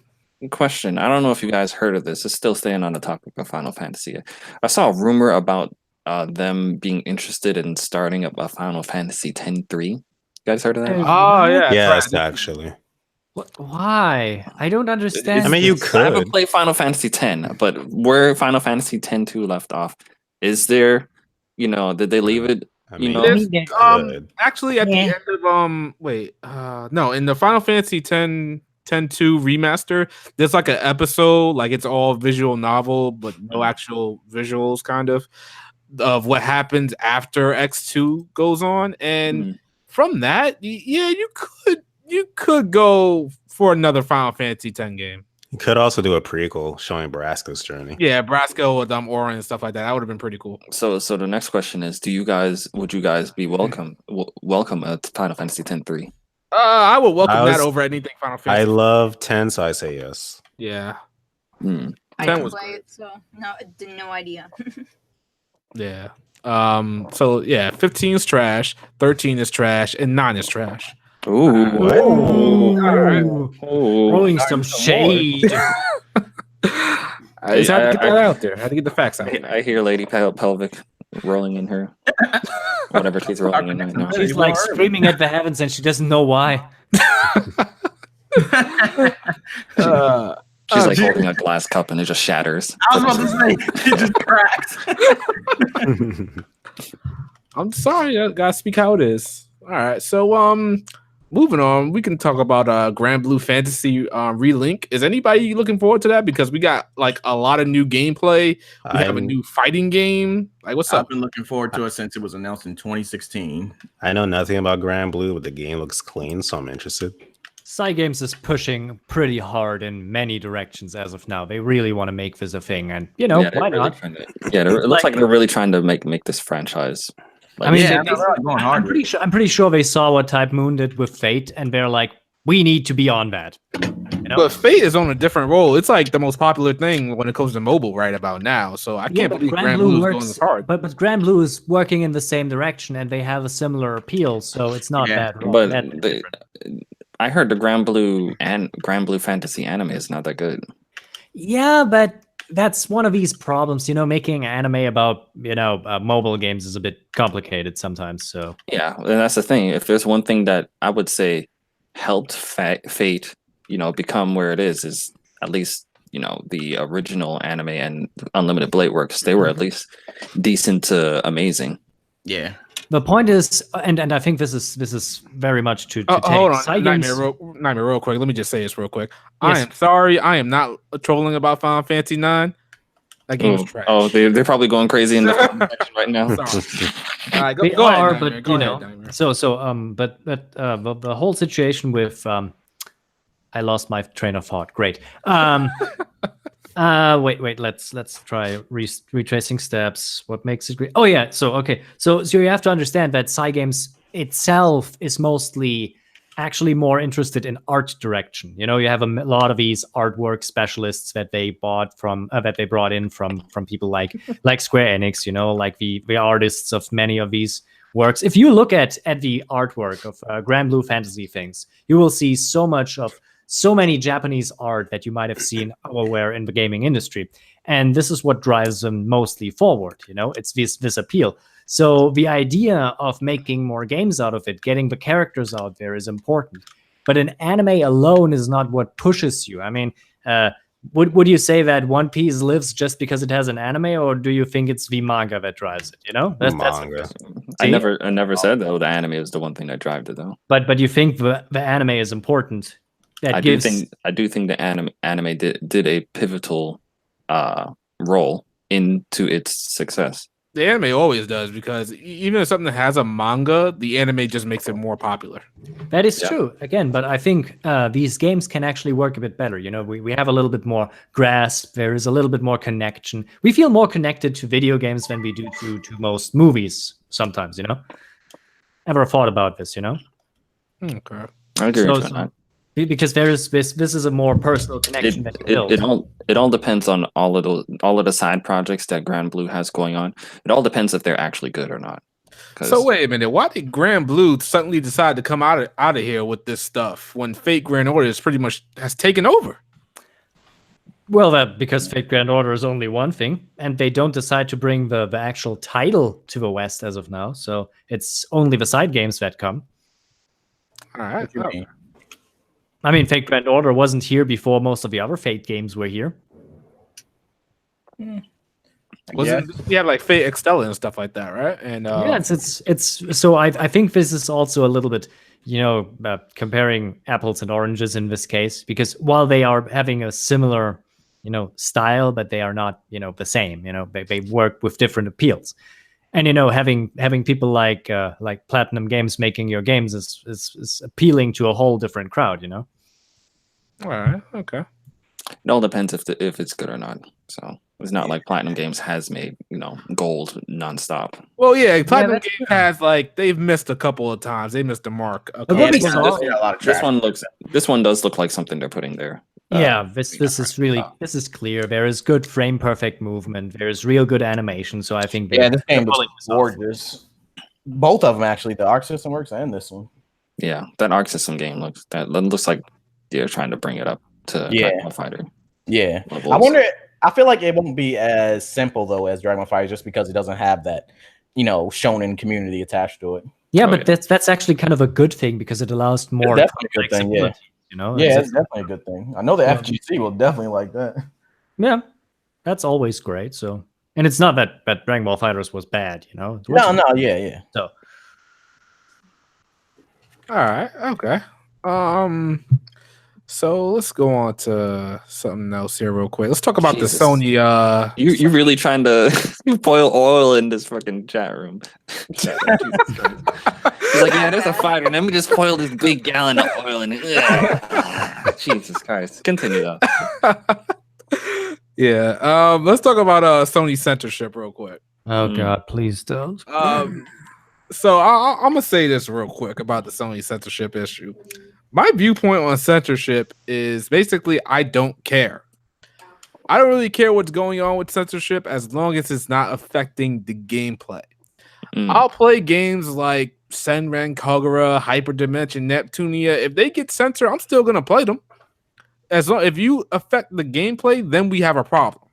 Question: I don't know if you guys heard of this. It's still staying on the topic of Final Fantasy. I saw a rumor about them being interested in starting up a Final Fantasy X-3. You guys heard of that? Oh yeah, yes, actually. Why? I don't understand. I mean, you I could. haven't played Final Fantasy X, but where Final Fantasy X-2 left off, is there? Did they leave it? I mean, actually, at the end of no, in the Final Fantasy X-2 remaster, there's like an episode, like it's all visual novel, but no actual visuals, kind of what happens after X2 goes on, and from that, yeah, you could go for another Final Fantasy X game. You could also do a prequel showing Braska's journey. Yeah, Brasco with Aura and stuff like that. That would have been pretty cool. So the next question is: would you guys be welcome at Final Fantasy X-3? I would welcome that over anything Final Fantasy. I love 10, so I say yes. Yeah. I didn't play it, so no idea. Yeah. So yeah, 15 is trash, 13 is trash, and 9 is trash. Ooh. Throwing some shade. I just had to get that out there. I had to get the facts out there. I hear Lady Pelvic rolling in her whatever she's rolling in right now. She's like screaming at the heavens and she doesn't know why. She's like holding a glass cup and it just shatters. I was about to say, it just cracks. I'm sorry, I gotta speak how it is. All right, so moving on, we can talk about Granblue Fantasy Relink. Is anybody looking forward to that? Because we got like a lot of new gameplay. We have a new fighting game. Like, what's up? I've been looking forward to it since it was announced in 2016. I know nothing about Granblue, but the game looks clean, so I'm interested. Cygames is pushing pretty hard in many directions as of now. They really want to make this a thing, and why not? It looks like they're really trying to make this franchise. I mean, I'm pretty sure they saw what Type Moon did with Fate, and they're like, we need to be on that. But Fate is on a different role. It's like the most popular thing when it comes to mobile right about now. So I can't believe Granblue is going this hard. But Granblue is working in the same direction, and they have a similar appeal, so it's not bad. But I heard the Granblue Fantasy anime is not that good. Yeah, but that's one of these problems. Making anime about mobile games is a bit complicated sometimes. So yeah, and that's the thing. If there's one thing that I would say helped Fate, become where it is at least the original anime and Unlimited Blade Works. They were at least decent to amazing. Yeah. The point is, and I think this is very much to take. Hold on, Nightmare, real quick. Let me just say this real quick. Yes. I am sorry. I am not trolling about Final Fantasy 9. That game is trash. Oh, they're probably going crazy in the section right now. All right, go ahead, but the whole situation with I lost my train of thought. Great. Wait. Let's try retracing steps. What makes it great? Oh yeah. So you have to understand that Cygames itself is mostly actually more interested in art direction. You have a lot of these artwork specialists that they brought in from people like Square Enix. Like the artists of many of these works. If you look at the artwork of Granblue Fantasy things, you will see so many Japanese art that you might have seen elsewhere in the gaming industry. And this is what drives them mostly forward. It's this appeal. So the idea of making more games out of it, getting the characters out there is important. But an anime alone is not what pushes you. I mean, would you say that One Piece lives just because it has an anime, or do you think it's the manga that drives it? You know, that's Manga. I never said though the anime is the one thing that drives it though. But you think the anime is important? That I do think the anime did a pivotal role into its success. The anime always does, because even if something has a manga, the anime just makes it more popular. That is true, again, but I think these games can actually work a bit better. You know, we have a little bit more grasp. There is a little bit more connection. We feel more connected to video games than we do to most movies sometimes, you know? Ever thought about this, you know? Okay. I agree with that. Because there is this is a more personal connection that you build. It all depends on all of the side projects that Granblue has going on. It all depends if they're actually good or not. So wait a minute, why did Granblue suddenly decide to come out of here with this stuff when Fate Grand Order is pretty much has taken over? Well, because Fate Grand Order is only one thing, and they don't decide to bring the actual title to the West as of now. So it's only the side games that come. All right. I mean, Fate Grand Order wasn't here before most of the other Fate games were here. We have like Fate Extella and stuff like that, right? And yeah, it's so I think this is also a little bit, you know, comparing apples and oranges in this case, because while they are having a similar, you know, style, but they are not, you know, the same. You know, they work with different appeals. And you know, having people like Platinum Games making your games is appealing to a whole different crowd, you know. All right, okay. It all depends if it's good or not. So it's not like Platinum Games has made, you know, gold nonstop. Well, yeah, Platinum Games has they've missed a couple of times. They missed the mark. This one does look like something they're putting there. Yeah, this is clear. There is good frame perfect movement. There is real good animation. So I think this game is gorgeous. Both of them actually, the Arc System Works and this one. Yeah, that Arc System game looks like they're trying to bring it up to Dragon Ball Fighter. Yeah, levels. I wonder. I feel like it won't be as simple though as Dragon Ball Fighter, just because it doesn't have that, you know, shonen community attached to it. Yeah, but that's actually kind of a good thing, because it allows more. It's definitely a good thing, yeah. You know, yeah, it's definitely a good thing. I know the FGC will definitely like that. Yeah, that's always great. So, and it's not that Dragon Ball FighterZ was bad, you know. Yeah. So, all right, okay. So let's go on to something else here real quick. Let's talk about the Sony. You really trying to boil oil in this fucking chat room? He's like, yeah, there's a fighter, and let me just boil this big gallon of oil in it. Jesus Christ! Continue though. Yeah. Let's talk about Sony censorship real quick. Oh God, please don't. So I'm gonna say this real quick about the Sony censorship issue. My viewpoint on censorship is basically I don't care. I don't really care what's going on with censorship as long as it's not affecting the gameplay. I'll play games like Senran Kagura, Hyperdimension, Neptunia. If they get censored, I'm still gonna play them. As long if you affect the gameplay, then we have a problem.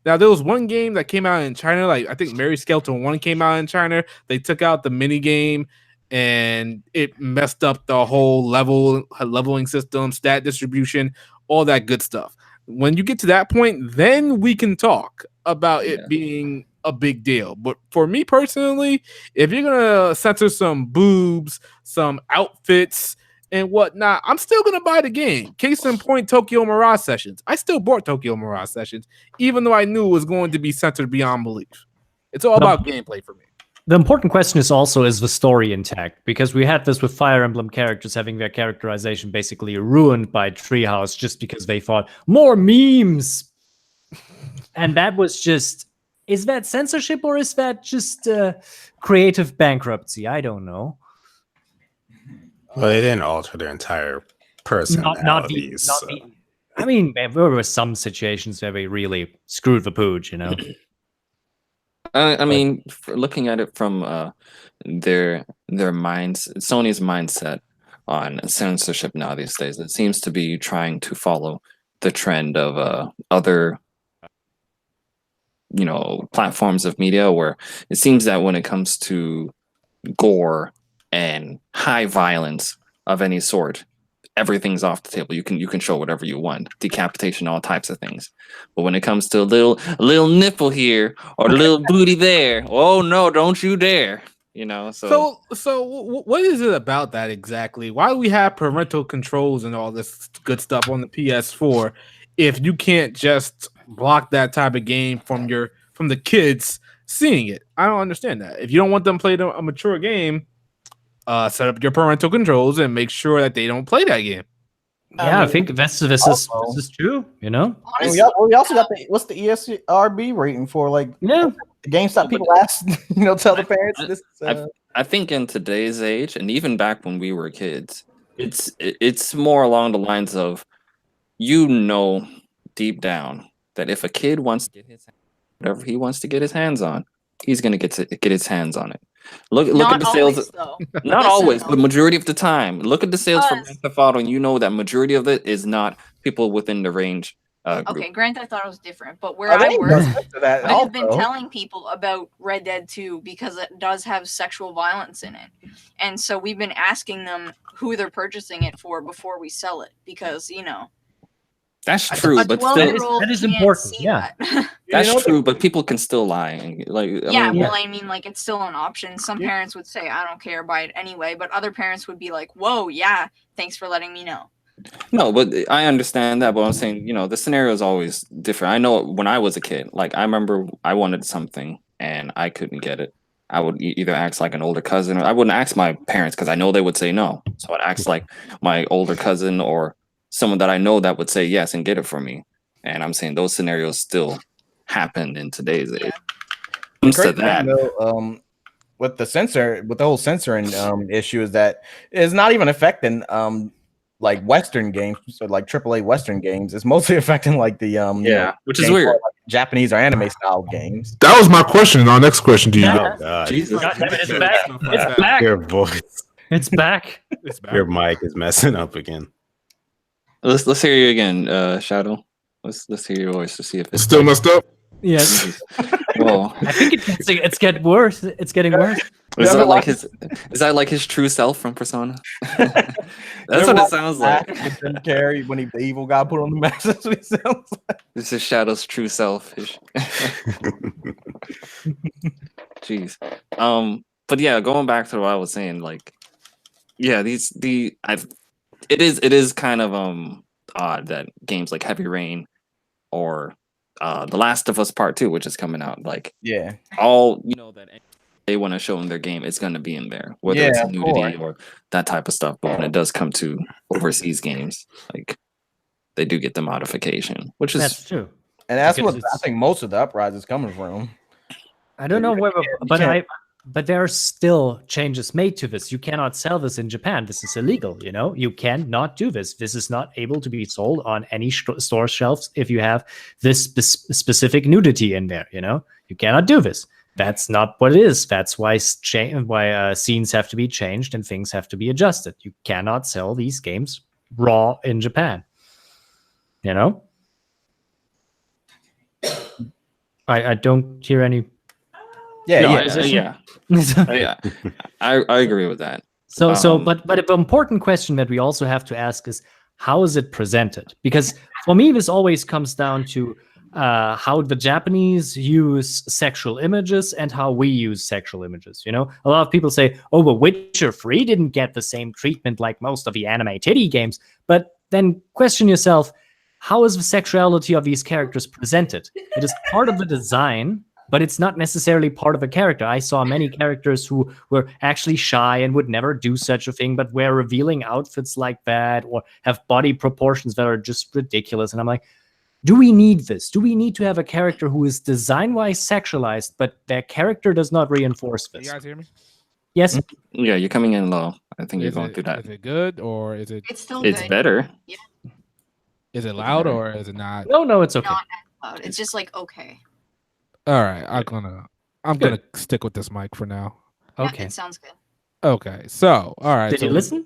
Now there was one game that came out in China, like I think Mary Skeleton 1 came out in China. They took out the mini game and it messed up the whole leveling system, stat distribution, all that good stuff. When you get to that point, then we can talk about it being a big deal. But for me personally, if you're gonna censor some boobs, some outfits, and whatnot, I'm still gonna buy the game. Case in point, Tokyo Mirage Sessions. I still bought Tokyo Mirage Sessions, even though I knew it was going to be censored beyond belief. It's all about gameplay for me. The important question is also, is the story intact? Because we had this with Fire Emblem characters having their characterization basically ruined by Treehouse just because they thought, more memes! And that was just, is that censorship or is that just creative bankruptcy? I don't know. Well, they didn't alter their entire personalities. I mean, there were some situations where they really screwed the pooch, you know? I mean, looking at it from their minds, Sony's mindset on censorship now these days, it seems to be trying to follow the trend of other, you know, platforms of media, where it seems that when it comes to gore and high violence of any sort, everything's off the table. You can show whatever you want, decapitation, all types of things. But when it comes to a little nipple here or a little booty there, oh no, don't you dare! You know. So what is it about that exactly? Why do we have parental controls and all this good stuff on the PS4 if you can't just block that type of game from the kids seeing it? I don't understand that. If you don't want them playing a mature game, set up your parental controls and make sure that they don't play that game. Yeah, I think this is true. You know, we also got what's the ESRB rating for? Like, yeah, the GameStop people ask, tell the parents. I think in today's age, and even back when we were kids, it's more along the lines of, deep down that if a kid wants to get whatever he wants to get his hands on, he's gonna get his hands on it. Look at the sales. Not always, but majority of the time. Look at the sales for Grand Theft Auto, and you know that majority of it is not people within the range. Okay, Grand Theft Auto is different, but where I work, I have been telling people about Red Dead 2 because it does have sexual violence in it, and so we've been asking them who they're purchasing it for before we sell it, because that's true, but still, that is important. Yeah, that's true, but people can still lie. I mean, like, it's still an option. Some parents would say, "I don't care, buy it anyway," but other parents would be like, "Whoa, yeah, thanks for letting me know." No, but I understand that. But I'm saying, the scenario is always different. I know when I was a kid, like I remember I wanted something and I couldn't get it. I would either ask like an older cousin, or I wouldn't ask my parents because I know they would say no. So I'd ask like my older cousin or someone that I know that would say yes and get it for me. And I'm saying those scenarios still happen in today's age. With the whole censoring issue is that it's not even affecting like Western games, so like AAA Western games. It's mostly affecting like the which is weird, like Japanese or anime style games. That was my question. Our next question to you. Oh, Jesus. It's back. It's back. Your voice. It's back. Your mic is messing up again. Let's hear you again, Shadow. Let's hear your voice to see if it's still messed up. Yes. Well, I think it's getting worse. It's getting worse. Is that like his true self from Persona? That's what it sounds like. Carrie, when the evil guy put on the mask, that's what it sounds like. This is Shadow's true self. Jeez. But yeah, going back to what I was saying, like, yeah, it is kind of odd that games like Heavy Rain or The Last of Us Part 2, which is coming out, like, all that they want to show in their game, it's going to be in there, whether it's nudity or that type of stuff. But when it does come to overseas games, like, they do get the modification, which is that's true, and that's what I think most of the uprise is coming from. I don't know where, but there are still changes made to this. You cannot sell this in Japan. This is illegal. You cannot do this. This is not able to be sold on any store shelves if you have this specific nudity in there. You cannot do this. That's not what it is. That's why scenes have to be changed and things have to be adjusted. You cannot sell these games raw in Japan. I don't hear any. Yeah. I agree with that. But an important question that we also have to ask is, how is it presented? Because for me, this always comes down to how the Japanese use sexual images and how we use sexual images. A lot of people say, "Oh, but Witcher 3 didn't get the same treatment like most of the anime titty games." But then question yourself, how is the sexuality of these characters presented? It is part of the design, but it's not necessarily part of a character. I saw many characters who were actually shy and would never do such a thing, but wear revealing outfits like that or have body proportions that are just ridiculous. And I'm like, do we need this? Do we need to have a character who is design-wise sexualized, but their character does not reinforce this? You guys hear me? Yes. Yeah, you're coming in low. I think you're going through that. Is it good or is it? It's still It's good. better. Yeah. Is it loud or is it not? No, it's okay. Not as loud. It's just like okay. All right, I'm gonna stick with this mic for now. Okay. Yeah, it sounds good. Okay, so all right. Did you listen?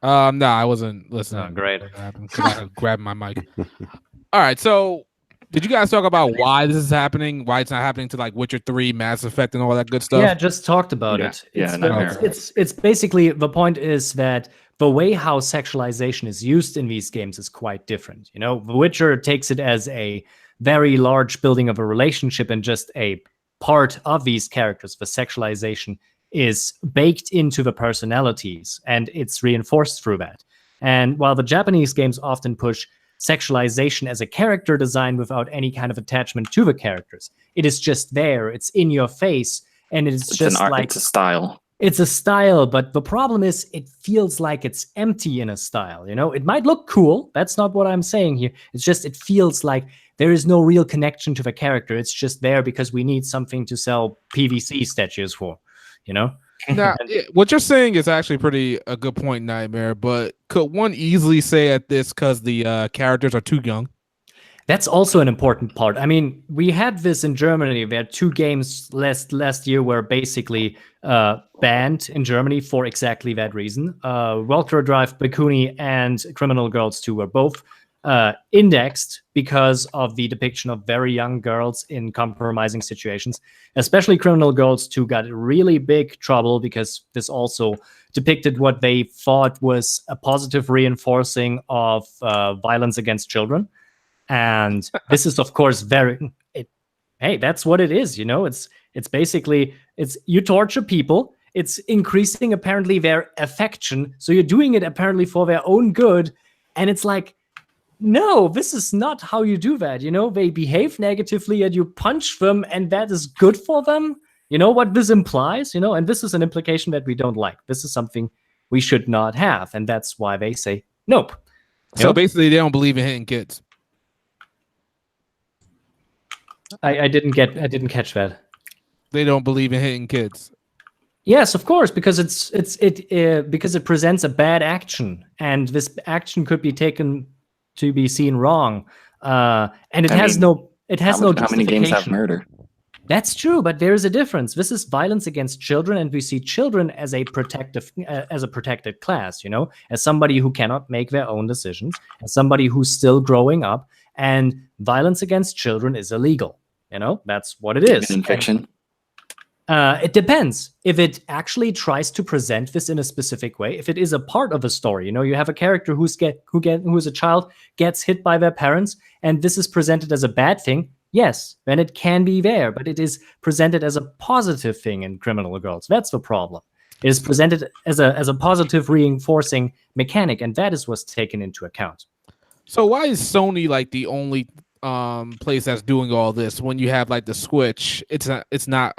No, I wasn't listening. Oh, great. I grabbed my mic. All right, so did you guys talk about why this is happening? Why it's not happening to like Witcher 3, Mass Effect, and all that good stuff? Yeah, just talked about it. Yeah, It's basically, the point is that the way how sexualization is used in these games is quite different. You know, The Witcher takes it as a very large building of a relationship and just a part of these characters. The sexualization is baked into the personalities and it's reinforced through that. And while the Japanese games often push sexualization as a character design without any kind of attachment to the characters, it is just there, it's in your face, and it's just an art, like it's a style. It's a style, but the problem is it feels like it's empty in a style. You know, it might look cool. That's not what I'm saying here. It's just it feels like there is no real connection to the character. It's just there because we need something to sell PVC statues for, you know? Now, what you're saying is actually a good point, Nightmare, but could one easily say at this because the characters are too young? That's also an important part. I mean, we had this in Germany. We had 2 games last year were basically banned in Germany for exactly that reason. Welcome Drive, Bikuni, and Criminal Girls 2 were both indexed because of the depiction of very young girls in compromising situations. Especially Criminal Girls 2 got really big trouble because this also depicted what they thought was a positive reinforcing of violence against children. And this is, of course, hey, that's what it is, you know? It's basically, you torture people. It's increasing, apparently, their affection. So you're doing it, apparently, for their own good. And it's like, no, this is not how you do that, you know? They behave negatively and you punch them, and that is good for them. You know what this implies, you know? And this is an implication that we don't like. This is something we should not have. And that's why they say, nope. So basically, they don't believe in hitting kids. I didn't catch that. They don't believe in hitting kids. Yes, of course, because because it presents a bad action, and this action could be taken to be seen wrong, and it has no justification. How many games have murder? That's true, but there is a difference. This is violence against children, and we see children as a protected class. You know, as somebody who cannot make their own decisions, as somebody who's still growing up. And violence against children is illegal. You know, that's what it is. In fiction? It depends. If it actually tries to present this in a specific way, if it is a part of a story, you know, you have a character who's a child, gets hit by their parents, and this is presented as a bad thing, yes, then it can be there. But it is presented as a positive thing in Criminal Girls. That's the problem. It is presented as a positive reinforcing mechanic, and that is what's taken into account. So why is Sony like the only place that's doing all this when you have like the Switch? It's not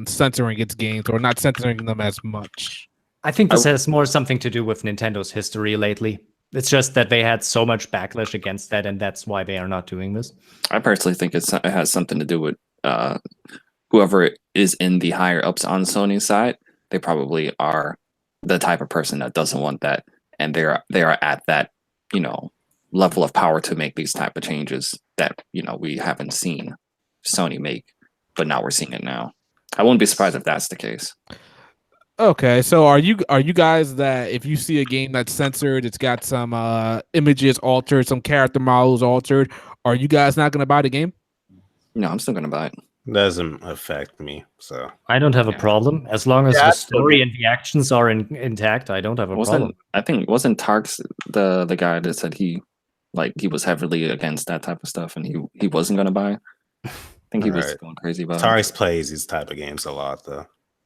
censoring its games or not censoring them as much. I think this has more something to do with Nintendo's history lately. It's just that they had so much backlash against that, and that's why they are not doing this. I personally think it has something to do with whoever is in the higher ups on Sony's side. They probably are the type of person that doesn't want that, and they are at that, you know, level of power to make these type of changes that, you know, we haven't seen Sony make, but now we're seeing it now. I wouldn't be surprised if that's the case. Okay, so are you guys that if you see a game that's censored, it's got some images altered, some character models altered, are you guys not going to buy the game? No, I'm still going to buy it. Doesn't affect me, so I don't have a problem as long as the story and the actions are intact. I don't have a problem. I think wasn't Tarks the guy that said he was heavily against that type of stuff and he wasn't going to buy. I think he was going crazy about it. Tarks plays these type of games a lot though.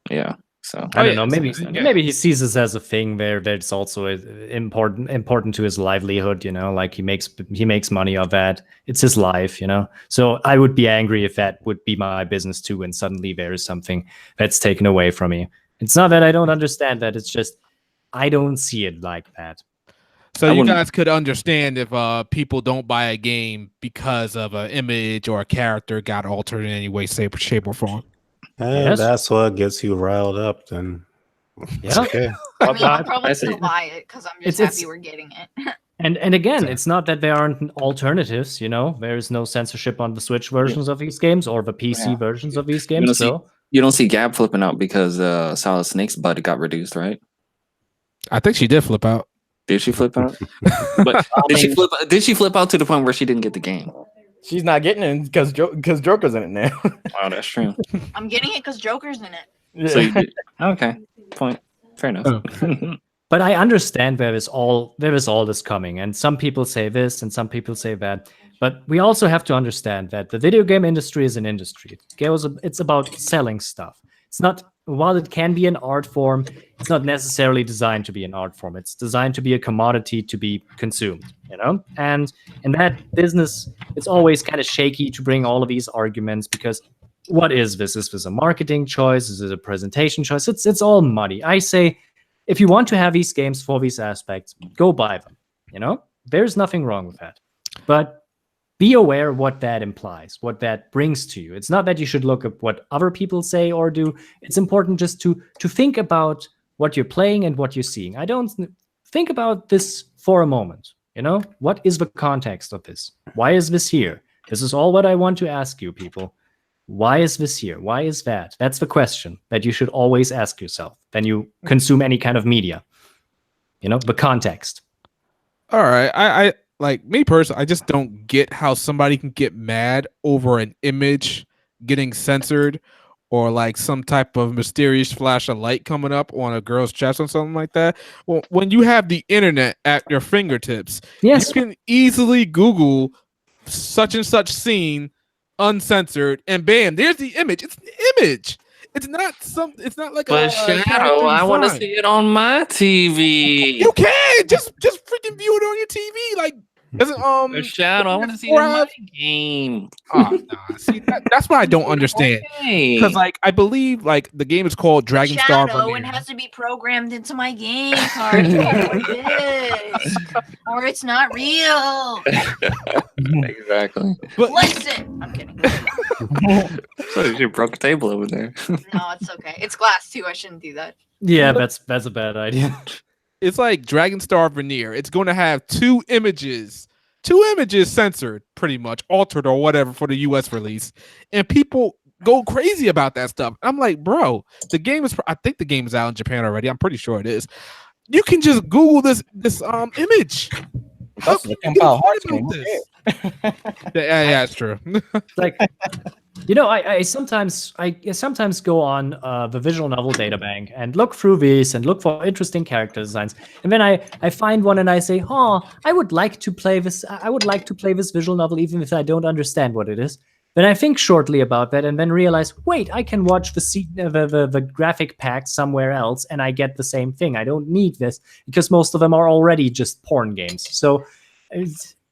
Yeah. So I don't know. Maybe he sees this as a thing that's also important to his livelihood. You know, like he makes money off that. It's his life. You know, so I would be angry if that would be my business too, and suddenly there is something that's taken away from me. It's not that I don't understand that. It's just I don't see it like that. So you guys could understand if people don't buy a game because of an image or a character got altered in any way, shape, or form. And that's what gets you riled up, then. Yeah. Okay. I mean, I'll probably still buy it because I'm just happy we're getting it. And again, it's not that there aren't alternatives. You know, there is no censorship on the Switch versions of these games or the PC versions of these games. You don't see Gab flipping out because Solid Snake's butt got reduced, right? I think she did flip out. Did she flip out? But did she flip out to the point where she didn't get the game? She's not getting it because Joker's in it now. Wow, that's true. I'm getting it because Joker's in it. Yeah. So you did. Okay, point. Fair enough. But I understand where is all this coming, and some people say this and some people say that. But we also have to understand that the video game industry is an industry. It's about selling stuff. It's not, while it can be an art form, it's not necessarily designed to be an art form. It's designed to be a commodity to be consumed, you know? And in that business, it's always kind of shaky to bring all of these arguments, because what is this? Is this a marketing choice? Is it a presentation choice? It's all muddy. I say, if you want to have these games for these aspects, go buy them, you know? There's nothing wrong with that. But be aware what that implies, what that brings to you. It's not that you should look at what other people say or do. It's important just to think about what you're playing and what you're seeing. I don't think about this for a moment. You know, what is the context of this? Why is this here? This is all what I want to ask you, people. Why is this here? Why is that? That's the question that you should always ask yourself when you consume any kind of media. You know, the context. All right. I like, me personally, I just don't get how somebody can get mad over an image getting censored, or like some type of mysterious flash of light coming up on a girl's chest or something like that. Well, when you have the internet at your fingertips, Yes. you can easily Google such and such scene uncensored, and bam, there's the image. It's the image. It's not like But a Shadow, I want to see it on my TV. You can just freaking view it on your TV. Like, doesn't But Shadow, I want to see it in my game. Oh, nah. See, that's what I don't understand. Okay. Because like, I believe like the game is called Dragon Star Shadow, Vernier. and has to be programmed into my game card. It is. Or it's not real. Exactly. But Listen, I'm kidding. So you broke a table over there. No, it's okay. It's glass too. I shouldn't do that. Yeah, that's a bad idea. it's like Dragon Star Veneer. It's going to have two images censored, pretty much altered or whatever for the US release, and people go crazy about that stuff. I'm like, bro, the game is. I think the game is out in Japan already. I'm pretty sure it is. You can just Google this image. How can you get upset about this? Yeah, it's true. Like, you know, I sometimes go on the visual novel databank and look through these and look for interesting character designs, and then I find one and I say, oh, I would like to play this. I would like to play this visual novel even if I don't understand what it is. Then I think shortly about that and then realize, wait, I can watch the graphic pack somewhere else and I get the same thing. I don't need this because most of them are already just porn games. So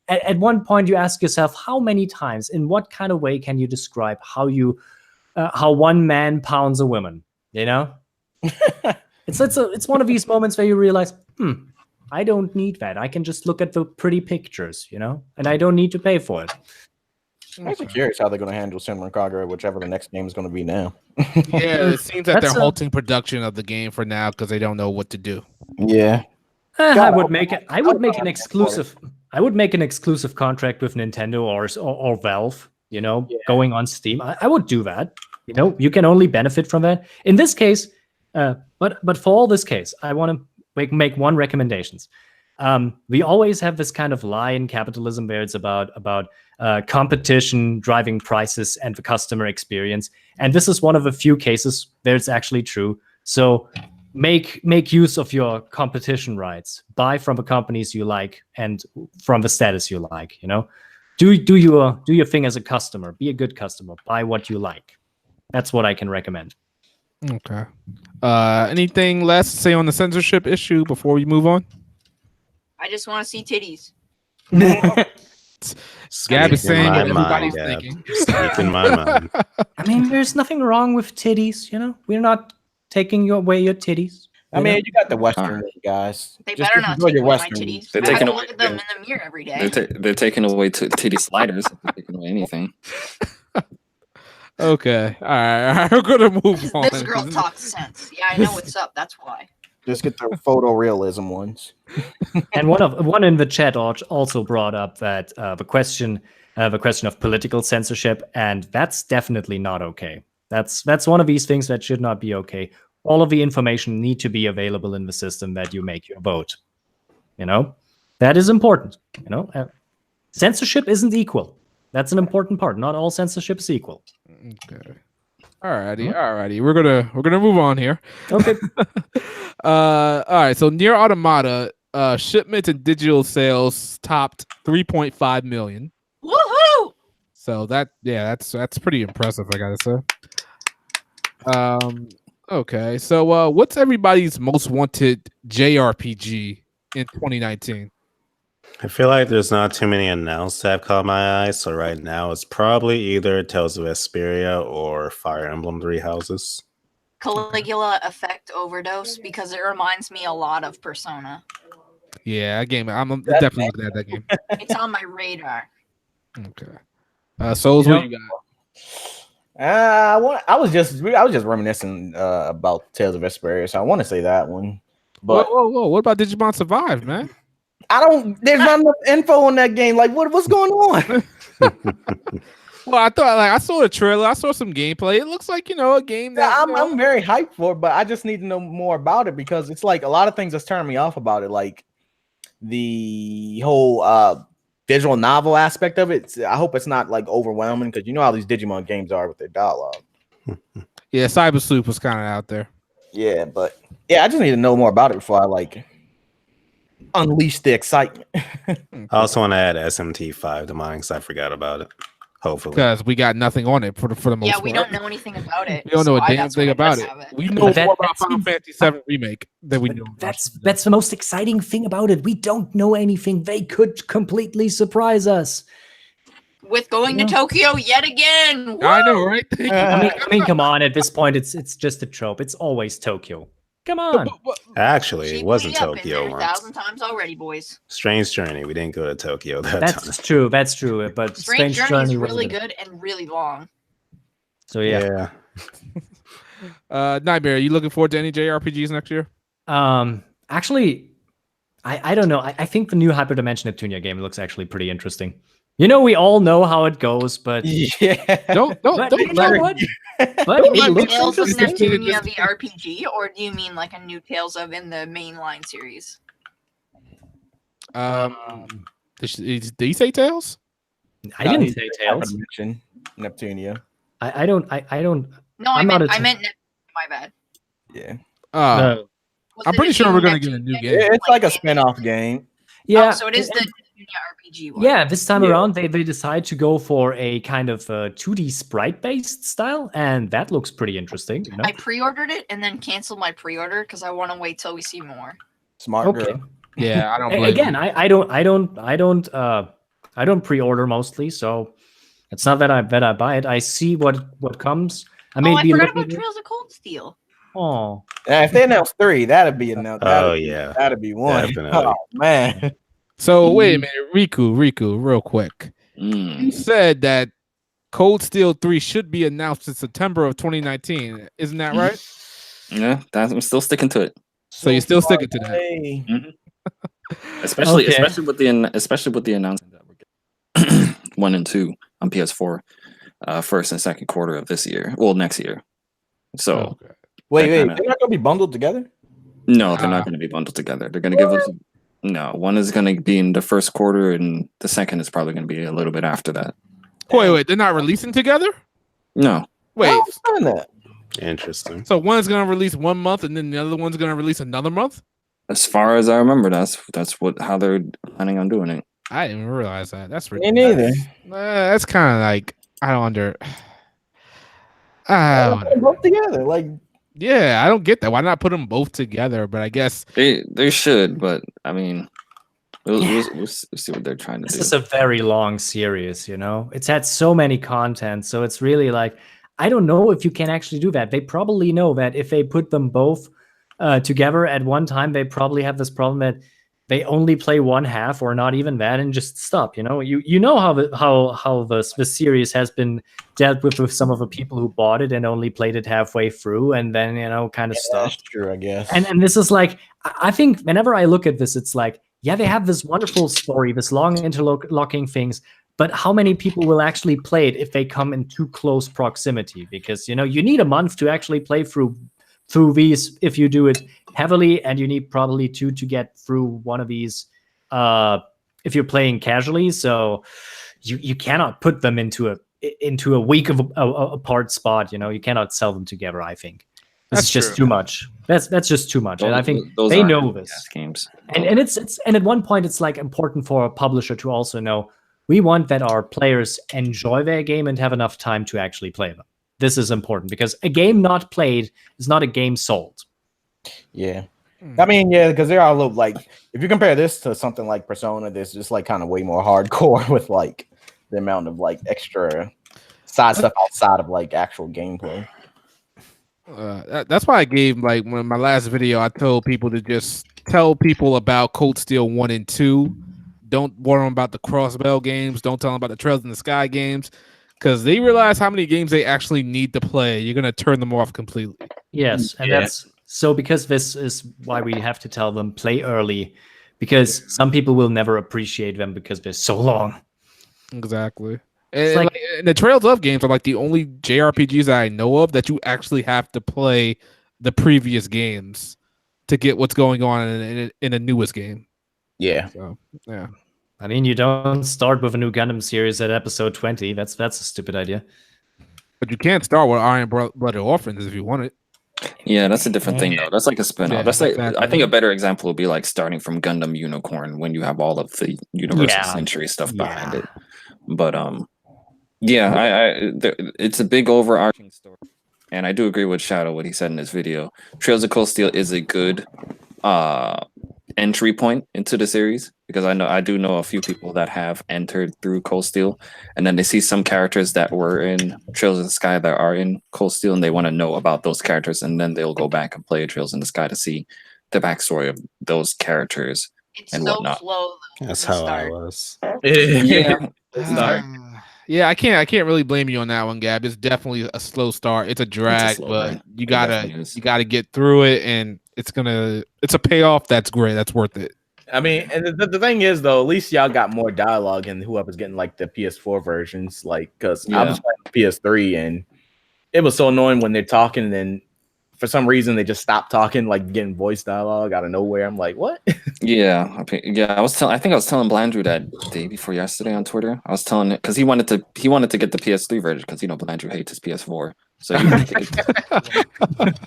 at one point you ask yourself, how many times, in what kind of way can you describe how one man pounds a woman? You know, it's one of these moments where you realize, I don't need that. I can just look at the pretty pictures, you know, and I don't need to pay for it. I'm actually curious how they're going to handle Simran Kagura, whichever the next game is going to be now. Yeah, it seems that they're That's halting production of the game for now because they don't know what to do. Yeah. I would make an exclusive. I would make an exclusive contract with Nintendo or Valve. You know, going on Steam. I would do that. You know, you can only benefit from that. In this case, but for all this case, I want to make one recommendations. We always have this kind of lie in capitalism where it's about competition driving prices and the customer experience, and this is one of a few cases where it's actually true. So make use of your competition rights. Buy from the companies you like and from the status you like. You know, do your thing as a customer. Be a good customer. Buy what you like. That's what I can recommend. Okay. Anything less to say on the censorship issue before we move on? I just want to see titties. Gab is saying what in my everybody's mind, Gab. thinking. Speak in my mind. I mean, there's nothing wrong with titties. You know, we're not taking away your titties. I mean, you got the Western way, guys. They Just better not enjoy take your away my Western. titties. They're I have taking to away- look at them in the mirror every day. They're taking away titty sliders. They're taking away anything. Okay. All right. We're going to move on. This girl talks sense. Yeah, I know what's up. That's why. Just get the photorealism ones. And one in the chat also brought up that the question of political censorship, and that's definitely not okay. That's one of these things that should not be okay. All of the information need to be available in the system that you make your vote. You know, that is important. You know, censorship isn't equal. That's an important part. Not all censorship is equal. Okay. Alrighty. We're gonna move on here. Okay. All right. So Near Automata, shipments and digital sales topped 3.5 million. Woohoo! So that's pretty impressive, I gotta say. Okay. So what's everybody's most wanted JRPG in 2019? I feel like there's not too many announced that have caught my eye. So right now it's probably either Tales of Vesperia or Fire Emblem Three Houses. Caligula Effect Overdose, because it reminds me a lot of Persona. Yeah, that game. I'm definitely looking at that game. It's on my radar. Okay. Souls, what you got? I was just reminiscing about Tales of Vesperia, so I want to say that one. But Whoa! What about Digimon Survive, man? there's not enough info on that game. Like, what's going on? Well, I thought I saw the trailer, I saw some gameplay. It looks like a game that I'm very hyped for it, but I just need to know more about it because it's like a lot of things that's turning me off about it, like the whole visual novel aspect of it. I hope it's not like overwhelming because you know how these Digimon games are with their dialogue. Yeah, Cyber Sleuth was kind of out there. Yeah, but I just need to know more about it before I like unleash the excitement. I also want to add SMT5 to mine because I forgot about it. Hopefully, because we got nothing on it for the most part. Yeah, we don't know anything about it. We don't know a damn thing about it. We know more about Final Fantasy VII Remake than we know. That's the most exciting thing about it. We don't know anything. They could completely surprise us. With going to Tokyo yet again. Woo! I know, right? I mean, come on. At this point, it's just a trope. It's always Tokyo. Come on. Actually, it wasn't Been Tokyo there once. 1,000 times already, boys. Strange Journey. We didn't go to Tokyo that time. That's true. But Strange Journey is was really good and really long. So yeah. Nightmare, are you looking forward to any JRPGs next year? Actually, I don't know. I think the new Hyperdimension Neptunia game looks actually pretty interesting. We all know how it goes, but don't you know what? But it looks Tales of interesting. Neptunia the RPG, or do you mean like a new Tales of in the mainline series? Did you say Tales? I didn't say Tales. Neptunia. I don't. No, I meant Neptunia. My bad. Yeah. I'm pretty sure we're gonna get a new game. Yeah, it's like a spin-off game. Yeah. So it is the Neptunia RPG one. Yeah, this time around they decide to go for a kind of 2D sprite-based style, and that looks pretty interesting. I pre-ordered it and then canceled my pre-order because I want to wait till we see more. Smart girl. Yeah, I don't. Again, I don't pre-order mostly, so it's not that I buy it. I see what comes. I forgot about Trails of Cold Steel. Oh, if they announce 3, that'd be enough. That'd be one. Definitely. Oh man. So wait a minute, Riku, real quick. You said that Cold Steel 3 should be announced in September of 2019. Isn't that right? Yeah, I'm still sticking to it. So you're still sticking to that. Mm-hmm. Especially with the announcement that we're getting 1 and 2 on PS4, first and second quarter of this year. Well, next year. So wait, they're not gonna be bundled together? No, they're not gonna be bundled together. They're gonna give us one is gonna be in the first quarter, and the second is probably gonna be a little bit after that. Wait, they're not releasing together? No. Wait. That? Interesting. So one is gonna release 1 month, and then the other one's gonna release another month? As far as I remember, that's how they're planning on doing it. I didn't even realize that. That's Me neither. That's kind of like I don't both together, like. Yeah, I don't get that. Why not put them both together? But I guess they should. But I mean, we'll see what they're trying to do. This is a very long series. It's had so many content, so it's really like I don't know if you can actually do that. They probably know that if they put them both together at one time, they probably have this problem that they only play one half or not even that and just stop. You know how the series has been dealt with some of the people who bought it and only played it halfway through and then kind of stuff. That's true, I guess. And this is like I think whenever I look at this, it's like they have this wonderful story, this long interlocking things. But how many people will actually play it if they come in too close proximity? Because you need a month to actually play through these if you do it heavily, and you need probably 2 to get through one of these if you're playing casually. So you cannot put them into into a week of apart spot. You cannot sell them together. I think that's just too much. That's just too much, and I think they know this. Games, and it's and at one point it's like important for a publisher to also know we want that our players enjoy their game and have enough time to actually play them. This is important because a game not played is not a game sold. Yeah. I mean, yeah, because they're all like, if you compare this to something like Persona, this is like kind of way more hardcore with like the amount of like extra side stuff outside of like actual gameplay. That's why I gave like when my last video, I told people to just tell people about Cold Steel 1 and 2. Don't warn them about the Crossbell games. Don't tell them about the Trails in the Sky games, because they realize how many games they actually need to play. You're gonna turn them off completely. Yes, and that's. So because this is why we have to tell them play early, because some people will never appreciate them because they're so long. Exactly. And the Trails of games are like the only JRPGs that I know of that you actually have to play the previous games to get what's going on in the newest game. Yeah. So, yeah. I mean, you don't start with a new Gundam series at episode 20. That's a stupid idea. But you can't start with Iron Blooded Orphans if you want it. Yeah, that's a different thing though. That's like a spin-off. Yeah, that's like exactly. I think a better example would be like starting from Gundam Unicorn when you have all of the Universal Century stuff behind it. But it's a big overarching story, and I do agree with Shadow what he said in his video. Trails of Cold Steel is a good entry point into the series, because I do know a few people that have entered through Cold Steel, and then they see some characters that were in Trails in the Sky that are in Cold Steel, and they want to know about those characters, and then they'll go back and play Trails in the Sky to see the backstory of those characters and whatnot. Slow, though, That's how I was. Yeah, I can't really blame you on that one, Gab. It's definitely a slow start. It's a drag, but you gotta get through it, and it's a payoff that's great. That's worth it. I mean, and the thing is though, at least y'all got more dialogue and whoever's getting like the PS4 versions, like because I was playing PS3 and it was so annoying when they're talking and then for some reason they just stopped talking, like getting voice dialogue out of nowhere. I'm like, what? Yeah. I think I was telling Blandrew that day before yesterday on Twitter. I was telling it because he wanted to get the PS3 version because Blandrew hates his PS4, so he wanted to get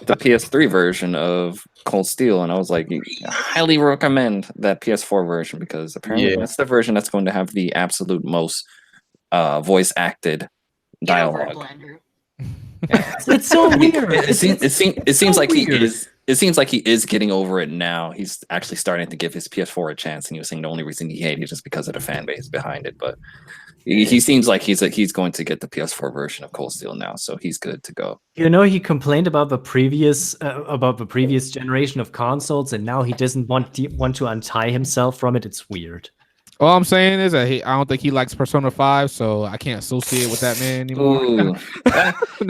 the PS3 version of Cold Steel, and I was like, I highly recommend that PS4 version because apparently that's the version that's going to have the absolute most voice acted dialogue. It's so weird. It seems like he is. It seems like he is getting over it now. He's actually starting to give his PS4 a chance, and he was saying the only reason he hated it is just because of the fan base behind it. But he seems like he's going to get the PS4 version of Cold Steel now, so he's good to go. He complained about the previous generation of consoles, and now he doesn't want to untie himself from it. It's weird. All I'm saying is that I don't think he likes Persona 5, so I can't associate with that man anymore.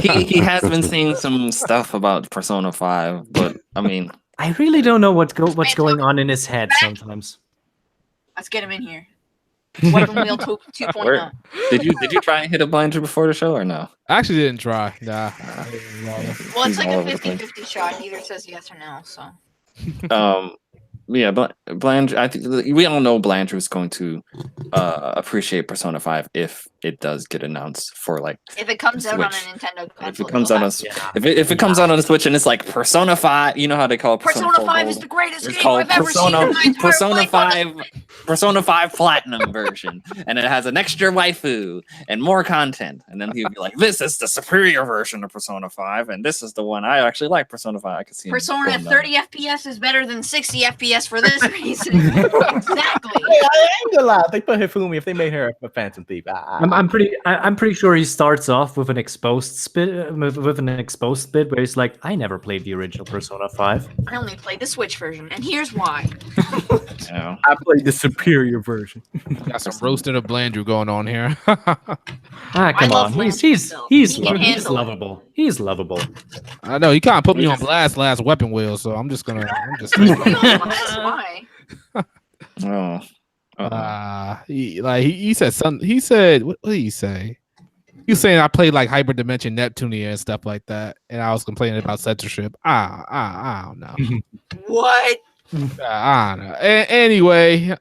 He has been saying some stuff about Persona 5, but I mean, I really don't know what's going on in his head sometimes. Let's get him in here. Weapon Wheel 2.0. Did you try and hit a blinder before the show or no? I actually didn't try. Nah. Well, it's like a 50-50 shot. Either says yes or no. So. Yeah, but Blandrew, I think we all know Blandrew is going to appreciate Persona 5 if it does get announced for like if it comes out on a Nintendo console. If it comes out on if it comes out on the Switch and it's like Persona 5, you know how they call it Persona 5 is the greatest game I've ever seen in my entire life. Persona 5 Platinum version, and it has an extra waifu and more content, and then he'll be like, "This is the superior version of Persona 5, and this is the one I actually like." Persona 5, I could see. Persona 30 FPS is better than 60 FPS for this reason. Exactly. I ain't gonna lie. If they put Hifumi, if they made her a Phantom Thief, I'm pretty sure he starts off with an exposed bit where he's like, "I never played the original Persona 5. I only played the Switch version, and here's why." I played the superior version. Got some roasting of Blandrew going on here. Come on. He's lovable. He's lovable. I know, he kind of put me on blast last Weapon Wheel, so I'm just Why? He said something. He said, what did he say? He was saying I played like Hyper Dimension Neptunia and stuff like that, and I was complaining about censorship. I don't know. What? I don't know. Anyway,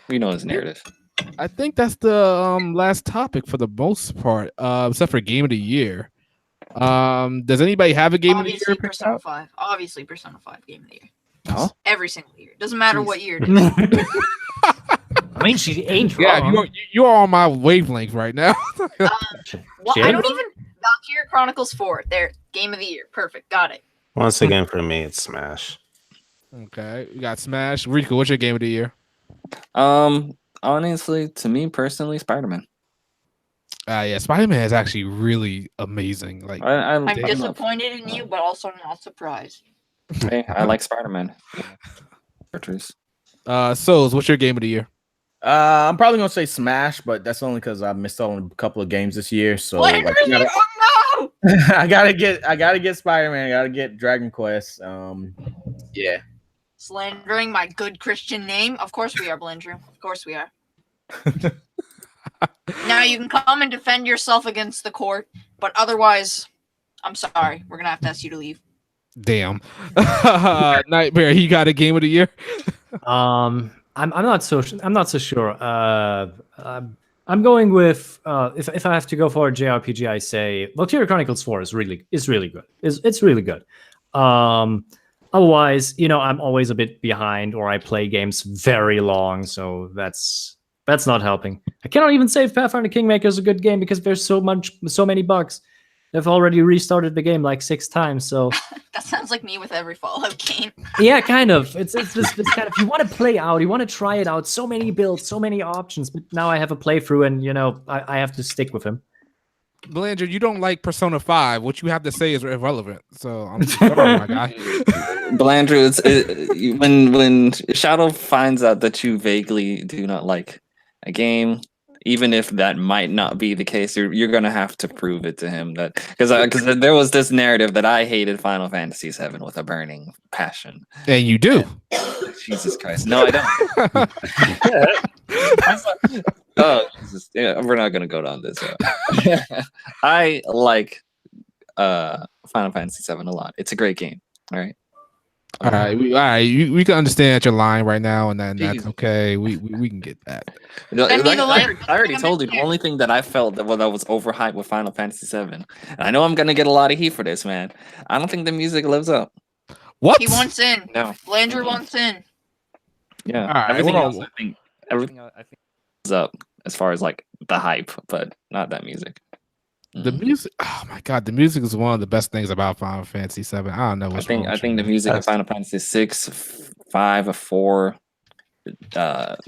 we know his narrative. I think that's the last topic for the most part, except for game of the year. Does anybody have a game Obviously, of the year? Persona 5. Obviously, Persona 5 game of the year. Oh, Every single year. Doesn't matter what year it is. I mean, she ain't Yeah, wrong. you are on my wavelength right now. Well, I don't even. Valkyria Chronicles 4. There, game of the year. Perfect. Got it. Once again, for me, it's Smash. Okay, we got Smash. Rico, what's your game of the year? honestly, to me personally, Spider-Man. Yeah, Spider-Man is actually really amazing. Like, I'm disappointed in you, but also not surprised. Hey, I like Spider-Man. Chartreuse. Souls, what's your game of the year? I'm probably gonna say Smash, but that's only because I missed out on a couple of games this year. So like, Oh no! I gotta get Spider-Man. I gotta get Dragon Quest. Yeah. Slandering my good Christian name. Of course we are, Blendrew. Of course we are. Now you can come and defend yourself against the court, but otherwise, I'm sorry. We're gonna have to ask you to leave. Damn. Nightmare, you got a game of the year? I'm not so sure. I'm going with if I have to go for a JRPG, I say Valkyria Chronicles 4 is really good. It's really good. Otherwise, I'm always a bit behind, or I play games very long, so that's not helping. I cannot even say if Pathfinder Kingmaker is a good game because there's so many bugs. They've already restarted the game like 6 times, so That sounds like me with every Fallout game. yeah, kind of. It's this kind of, you want to play out, you want to try it out. So many builds, so many options, but now I have a playthrough, and I have to stick with him. Belanger, you don't like Persona 5. What you have to say is irrelevant. So I'm sorry, my guy. Blandrew, when Shadow finds out that you vaguely do not like a game, even if that might not be the case, you're gonna have to prove it to him that because there was this narrative that I hated Final Fantasy VII with a burning passion. And you do. Jesus Christ! No, I don't. Oh, Jesus. Yeah, we're not gonna go down this road. I like Final Fantasy VII a lot. It's a great game. All right. All right, we can understand that you're lying right now, and that's okay. We can get that. I already told you the only thing that I felt that was overhyped with Final Fantasy VII. And I know I'm gonna get a lot of heat for this, man. I don't think the music lives up. What? He wants in. No. Blandrew wants in. Yeah. All right, everything else I think is up as far as like the hype, but not that music. The music, oh my god, the music is one of the best things about Final Fantasy VII. I don't know. I think the music of Final Fantasy 6, 5, 4, the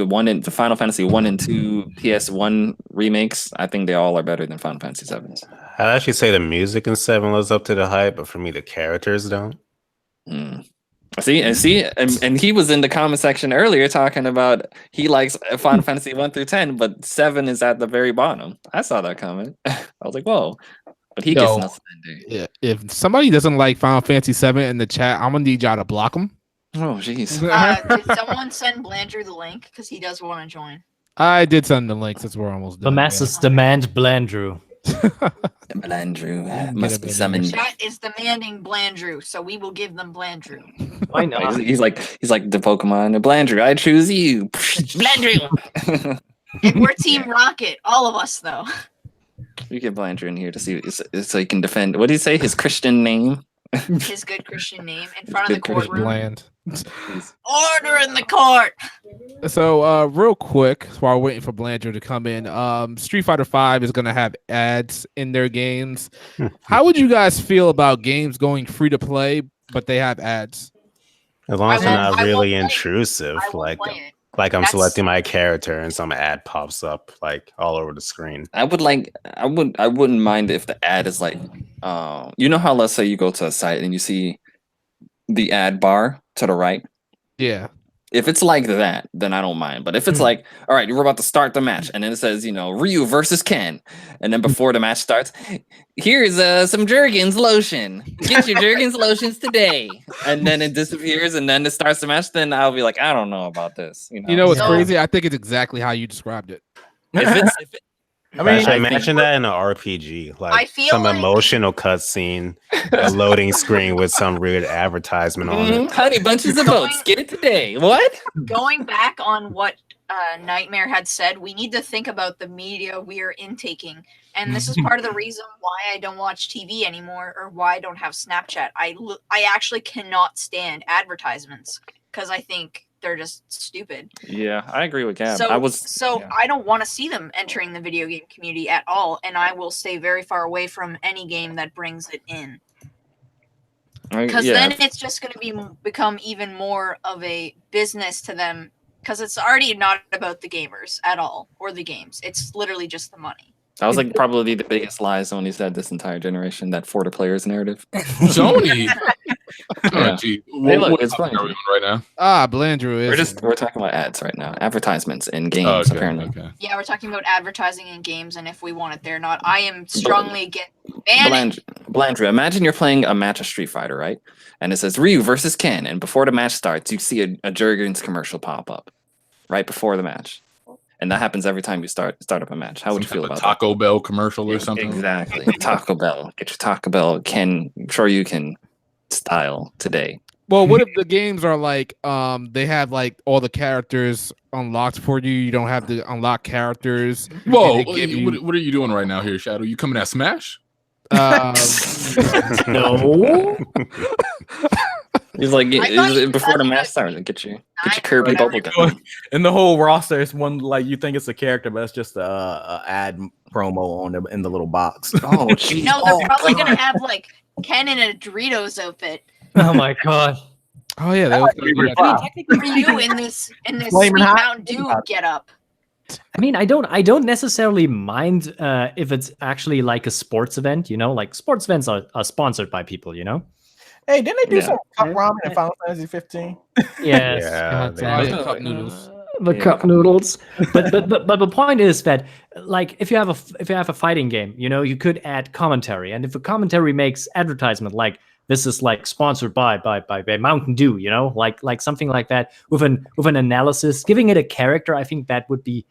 one in the Final Fantasy 1 and 2 PS1 remakes, I think they all are better than Final Fantasy 7's. I'd actually say the music in 7 lives up to the hype, but for me, the characters don't. See, and he was in the comment section earlier talking about he likes Final Fantasy 1 through 10, but 7 is at the very bottom. I saw that comment. I was like, whoa. But he gets nothing, dude. Yeah, if somebody doesn't like Final Fantasy 7 in the chat, I'm gonna need y'all to block them. Oh, jeez. Did someone send Blandrew the link? Because he does want to join. I did send the link since we're almost done. The masses demand Blandrew. Blandrew must be summoned. Chat is demanding Blandrew, so we will give them Blandrew. Why not? He's like the Pokemon. Blandrew, I choose you. Blandrew. And we're Team Rocket, all of us though. You get Blandrew in here to see so he can defend. What did he say? His Christian name. His good Christian name in front of the courtroom. Bland. Order in the court. So, real quick, while we're waiting for Blandrew to come in, Street Fighter V is going to have ads in their games. How would you guys feel about games going free to play, but they have ads? As long as they're not really intrusive, like I'm selecting my character and some ad pops up like all over the screen. I wouldn't mind if the ad is like, you know how let's say you go to a site and you see the ad bar to the right. Yeah. If it's like that, then I don't mind. But if it's like, all right, we're about to start the match, and then it says, Ryu versus Ken, and then before the match starts, here's some Jergens lotion. Get your Jergens lotions today, and then it disappears, and then it starts the match. Then I'll be like, I don't know about this. You know what's crazy? I think it's exactly how you described it. Imagine that in an RPG, like some emotional cutscene, a loading screen with some weird advertisement on it. Honey bunches of oats, get it today. What? Going back on what Nightmare had said, we need to think about the media we are intaking. And this is part of the reason why I don't watch TV anymore, or why I don't have Snapchat. I actually cannot stand advertisements because I think they're just stupid. Yeah, I agree with Gab. So I don't want to see them entering the video game community at all, and I will stay very far away from any game that brings it in. Because then it's just going to become even more of a business to them, because it's already not about the gamers at all, or the games. It's literally just the money. That was like probably the biggest lie Sony said this entire generation, that for the players narrative. Sony. Yeah. Gee, Hey, look, what it's topic fine. are we on right now? Blandrew is. We're talking about ads right now, advertisements in games apparently. Okay. Yeah, we're talking about advertising in games and if we want it there or not. I am strongly against banning. Blandrew, imagine you're playing a match of Street Fighter, right? And it says Ryu versus Ken, and before the match starts, you see a Jergens commercial pop up right before the match. And that happens every time you start up a match. How would you feel about Taco Bell commercial or something? Exactly. Taco Bell. Get your Taco Bell sure you can style today. Well, what if the games are like they have like all the characters unlocked for you? You don't have to unlock characters. Whoa, what are you doing right now here, Shadow? You coming at Smash? No. He's like, before the match starts, get your Kirby bubble gum. And the whole roster is one, like, you think it's a character, but it's just a ad promo in the little box. Oh, jeez. No, they're probably going to have like Ken in a Doritos outfit. Oh my god. Oh yeah, that was For you in this Sweet Mountain Dew get up. I mean, I don't necessarily mind if it's actually like a sports event, you know, like sports events are sponsored by people, you know. Hey, didn't they do some cup ramen in Final Fantasy 15? Yes. cup noodles. The cup noodles. But the point is that, like, if you have a fighting game, you know, you could add commentary, and if a commentary makes advertisement like this is like sponsored by Mountain Dew, you know, like something like that with an analysis, giving it a character, I think that would be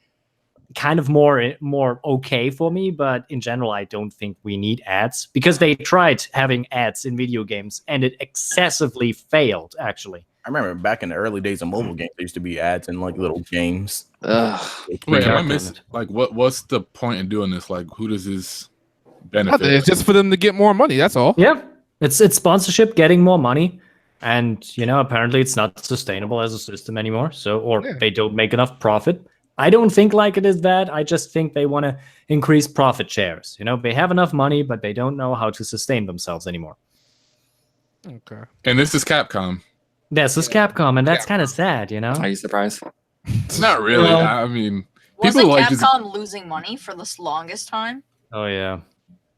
kind of more okay for me. But in general, I don't think we need ads, because they tried having ads in video games and it excessively failed, actually. I remember back in the early days of mobile games, there used to be ads in like little games. Wait, am I missing? Like, what's the point in doing this? Like, who does this benefit? It's just for them to get more money. That's all. Yeah, it's sponsorship, getting more money, and you know, apparently it's not sustainable as a system anymore. They don't make enough profit. I don't think like it is that. I just think they want to increase profit shares. You know, they have enough money, but they don't know how to sustain themselves anymore. Okay. And this is Capcom. This is Capcom, and that's kind of sad, you know? Are you surprised? It's not really. Well, I mean, Wasn't people like Capcom losing money for the longest time? Oh, yeah.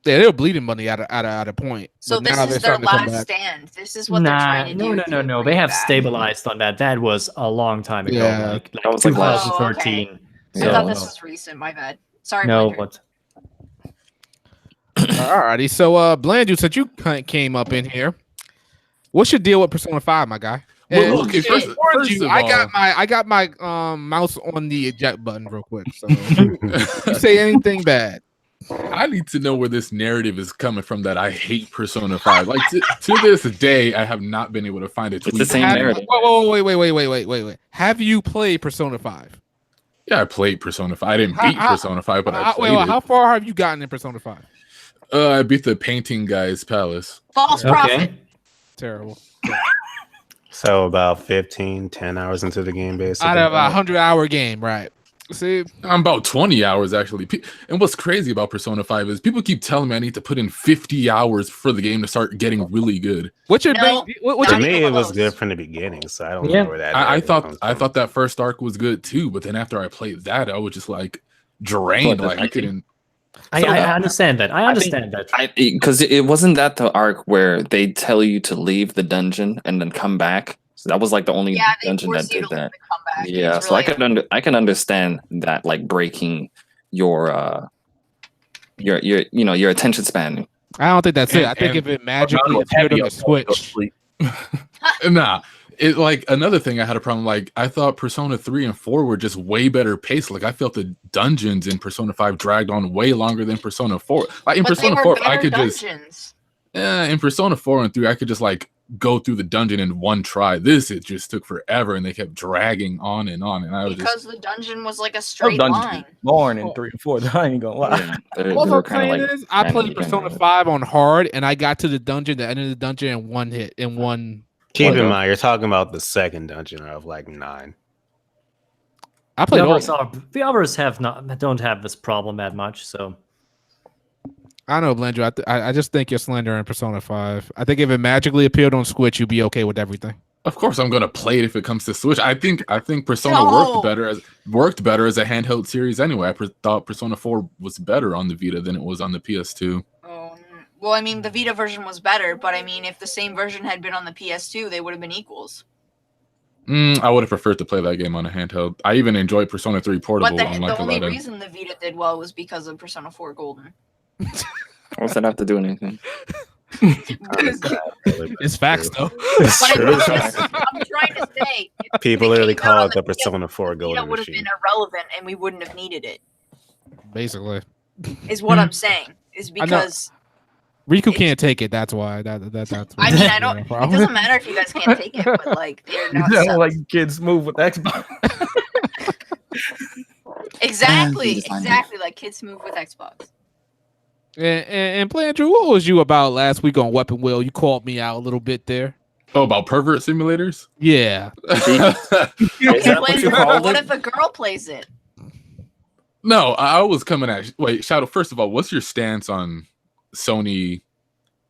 Yeah, they were bleeding money at a point. So but this now is they're their starting to come last back. stand. This is what they're trying to do. No. They have stabilized on that. That was a long time ago, Yeah. like That was like 2013. Oh, okay. So, I thought this was recent. My bad. Sorry. no, Blandrew. what? Alrighty, so Blandrew, since you came up in here, what's your deal with Persona 5, my guy? Well, look, First of I all- got my mouse on the eject button real quick. So you say anything bad? I need to know where this narrative is coming from that I hate Persona 5. Like, to this day, I have not been able to find a tweet. It's the same narrative. Whoa, wait. Have you played Persona 5? Yeah, I played Persona 5. I didn't beat Persona 5, but I played it. How far have you gotten in Persona 5? I beat the painting guy's palace. False prophet. Terrible. So about 10 hours into the game, basically. Out of a 100-hour game, right? See, I'm about 20 hours, actually. And what's crazy about Persona 5 is people keep telling me I need to put in 50 hours for the game to start getting really good. what's your No. big? To me, it was good from the beginning, so I don't know where that. I narrative comes from. thought that first arc was good too, but then after I played that, I was just like drained. Like I couldn't. I understand that. I understand that. Because it wasn't that the arc where they tell you to leave the dungeon and then come back. So that was like the only Yeah, they dungeon force that you did to leave that. and come back. Yeah, It's so really- I can understand that, like breaking your attention span. I don't think that's it. I think And- if it magically appeared on the Switch, Nah, it like another thing I had a problem. Like I thought Persona 3 and 4 were just way better paced. Like I felt the dungeons in Persona 5 dragged on way longer than Persona 4. Like in But they Persona were 4, better I could dungeons. in Persona 4 and 3, I could just like go through the dungeon in one try. This, it just took forever, and they kept dragging on and on. And I was because the dungeon was like a straight dungeons line. born in 3 and 4. I ain't gonna lie. Yeah, they What were I'm kinda saying like is, I played managing Persona it. 5 on hard, and I got to the dungeon, the end of the dungeon, in one hit, in one. Keep in mind, you're talking about the second dungeon out of like 9. I played all. The others don't have this problem that much. So I know, Blandrew. I just think you're slender in Persona 5. I think if it magically appeared on Switch, you'd be okay with everything. Of course, I'm gonna play it if it comes to Switch. I think Persona worked better as a handheld series anyway. Thought Persona 4 was better on the Vita than it was on the PS2. Well, I mean, the Vita version was better, but I mean, if the same version had been on the PS2, they would have been equals. I would have preferred to play that game on a handheld. I even enjoyed Persona 3 Portable. But the only reason the Vita did well was because of Persona 4 Golden. What's that have to do with anything? It's facts, though. I'm trying to say. People literally call it the Persona 4 Golden Vita would have Machine. been irrelevant, and we wouldn't have needed it. Basically, is what I'm saying. Is because Riku can't take it. That's why. That's. I mean, I don't. It doesn't matter if you guys can't take it, but like they're not. Like kids move with Xbox. Exactly. Like kids move with Xbox. And Blandrew, what was you about last week on Weapon Wheel? You called me out a little bit there. Oh, about pervert simulators? Yeah. What if a girl plays it? No, I was coming at you. Wait, Shadow, first of all, what's your stance on Sony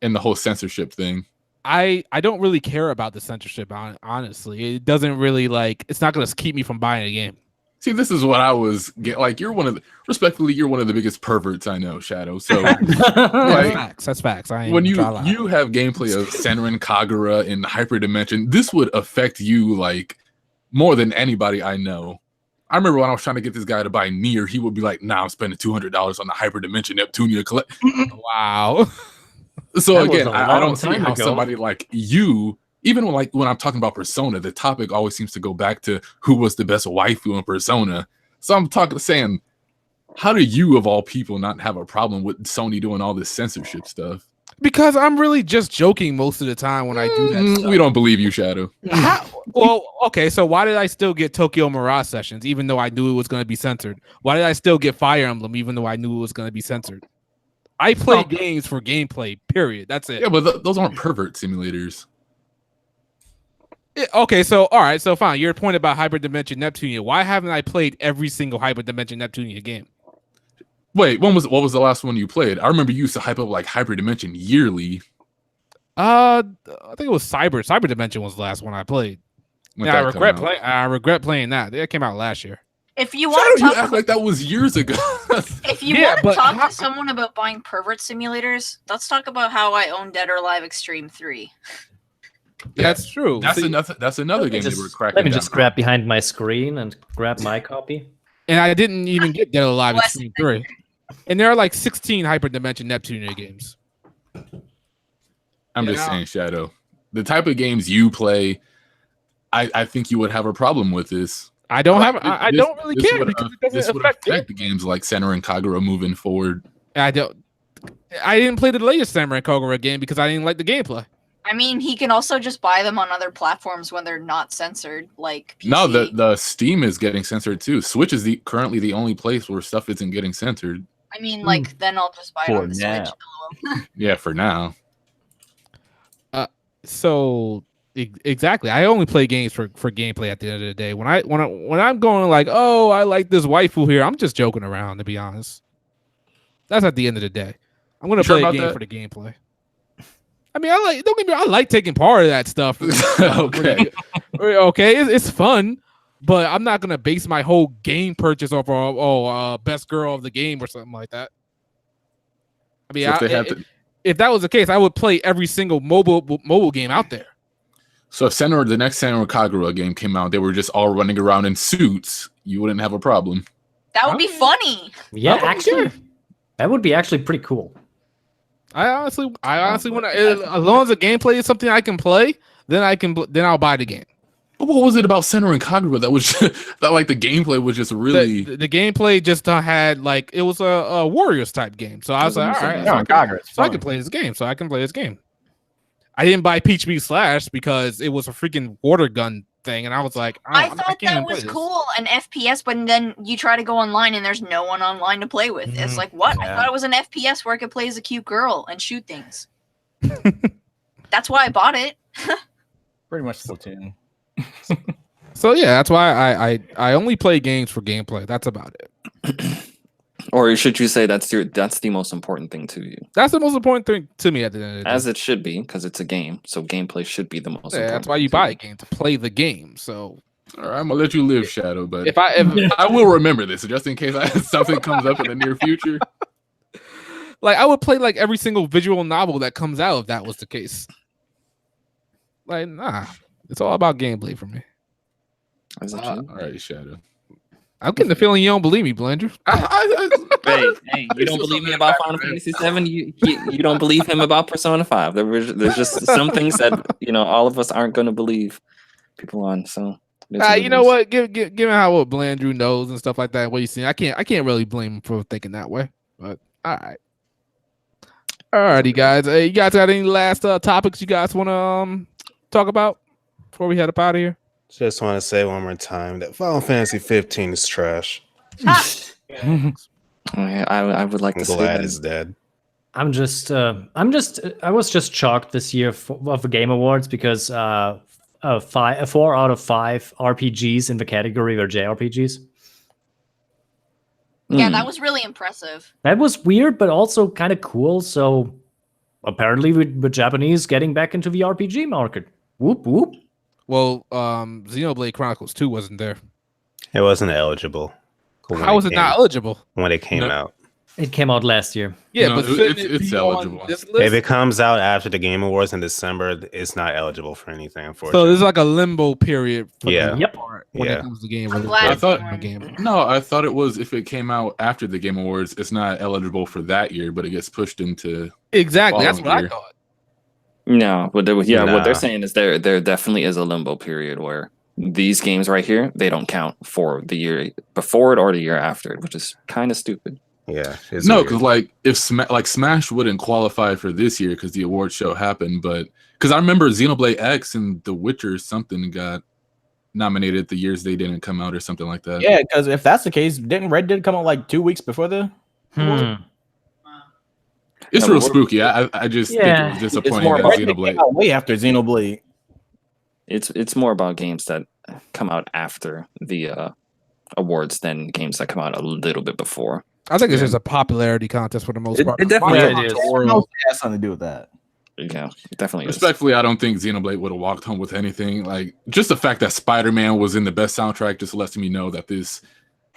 and the whole censorship thing? I don't really care about the censorship, honestly. It doesn't really, it's not going to keep me from buying a game. See, this is what I was like. You're one of the biggest perverts I know, Shadow. So That's facts. When you have gameplay of Senran Kagura in Hyperdimension, this would affect you like more than anybody I know. I remember when I was trying to get this guy to buy Nier, he would be like, "Nah, I'm spending $200 on the Hyperdimension Neptunia collect." Wow. So again, I don't see how somebody like you, even when I'm talking about Persona, the topic always seems to go back to who was the best waifu in Persona. So I'm saying, how do you of all people not have a problem with Sony doing all this censorship stuff? Because I'm really just joking most of the time when I do that stuff. We don't believe you, Shadow. Well, okay, so why did I still get Tokyo Mirage Sessions even though I knew it was going to be censored? Why did I still get Fire Emblem even though I knew it was going to be censored? I play games for gameplay, period. That's it. Yeah, but those aren't pervert simulators. Okay, so all right, so fine. Your point about Hyperdimension Neptunia. Why haven't I played every single Hyperdimension Neptunia game? Wait, what was the last one you played? I remember you used to hype up like Hyperdimension yearly. I think it was Cyber Dimension was the last one I played. Yeah, I regret playing that. That came out last year. If you want to talk, act like that was years ago. If you want to talk to someone about buying pervert simulators, let's talk about how I own Dead or Alive Extreme 3. That's true. That's another game they were cracking. Let me just grab behind my screen and grab my copy. And I didn't even get Dead or Alive Extreme 3. And there are like 16 Hyperdimension Neptunia games. I'm just saying, Shadow. The type of games you play, I think you would have a problem with this. I don't really care because it doesn't affect the games like Senran Kagura moving forward. I didn't play the latest Senran Kagura game because I didn't like the gameplay. I mean, he can also just buy them on other platforms when they're not censored, like PC. No, the Steam is getting censored too. Switch is currently the only place where stuff isn't getting censored. I mean, then I'll just buy it on the Switch. Yeah, for now. So exactly, I only play games for gameplay. At the end of the day, when I'm going like, oh, I like this waifu here, I'm just joking around. To be honest, that's at the end of the day. I'm gonna play a game for the gameplay. I mean, don't get me wrong, I like taking part of that stuff. Okay, it's fun, but I'm not gonna base my whole game purchase off best girl of the game or something like that. I mean, if that was the case, I would play every single mobile game out there. So if the next Senran Kagura game came out, they were just all running around in suits, you wouldn't have a problem. That would be funny. Yeah, actually, that would be actually pretty cool. I honestly want to. As long as the gameplay is something I can play, then I'll buy the game. But what was it about Senran Kagura that was that like the gameplay was just really the gameplay just had like it was a Warriors type game. So I was like, all right, so I can play this game. I didn't buy Peach Beat Slash because it was a freaking water gun thing, and I was like, I thought that was cool, an FPS, but then you try to go online and there's no one online to play with. It's like, what? I thought it was an FPS where I could play as a cute girl and shoot things. That's why I bought it. Pretty much Splatoon. So yeah, that's why I only play games for gameplay. That's about it. Or should you say that's the most important thing to you? That's the most important thing to me at the end of the day. As it should be, because it's a game. So gameplay should be the most important. That's why you buy a game, to play the game. So all right, I'm gonna let you live, Shadow, but if I will remember this just in case something comes up in the near future. Like I would play like every single visual novel that comes out if that was the case. Like, nah. It's all about gameplay for me. All right, Shadow. I'm getting the feeling you don't believe me, Blender. Hey, you don't believe me about Final Fantasy VII? You don't believe him about Persona 5. There's just some things that all of us aren't going to believe people on. So you know what? Given how what Blandrew knows and stuff like that, what you see, I can't really blame him for thinking that way. But all righty, guys. You guys got any last topics you guys want to talk about before we head up out of here? Just want to say one more time that Final Fantasy 15 is trash. I would like to say that it's dead. I was just shocked this year of the Game Awards because 4 out of 5 RPGs in the category were JRPGs. Yeah, that was really impressive. That was weird, but also kind of cool. So apparently, with Japanese getting back into the RPG market. Whoop whoop. Well, Xenoblade Chronicles 2 wasn't there. It wasn't eligible. How was it not eligible? When it came out. It came out last year. Yeah, but it's eligible. If it comes out after the Game Awards in December, it's not eligible for anything, unfortunately. So there's like a limbo period for when it comes to game. I thought it was if it came out after the Game Awards, it's not eligible for that year, but it gets pushed into exactly. That's what I thought. No, what they're saying is there definitely is a limbo period where these games right here, they don't count for the year before it or the year after it, which is kind of stupid. Yeah. No, because like if Smash wouldn't qualify for this year because the award show happened, but because I remember Xenoblade X and The Witcher something got nominated the years they didn't come out or something like that. Yeah, because if that's the case, didn't Red Dead come out like 2 weeks before the award? It's real spooky. I just think it was disappointing that Xenoblade came out way after Xenoblade. It's more about games that come out after the awards than games that come out a little bit before. I think it's just a popularity contest for the most part. It definitely is. It has something to do with that. Yeah, it definitely Respectfully, I don't think Xenoblade would have walked home with anything. Like just the fact that Spider-Man was in the best soundtrack just lets me know that this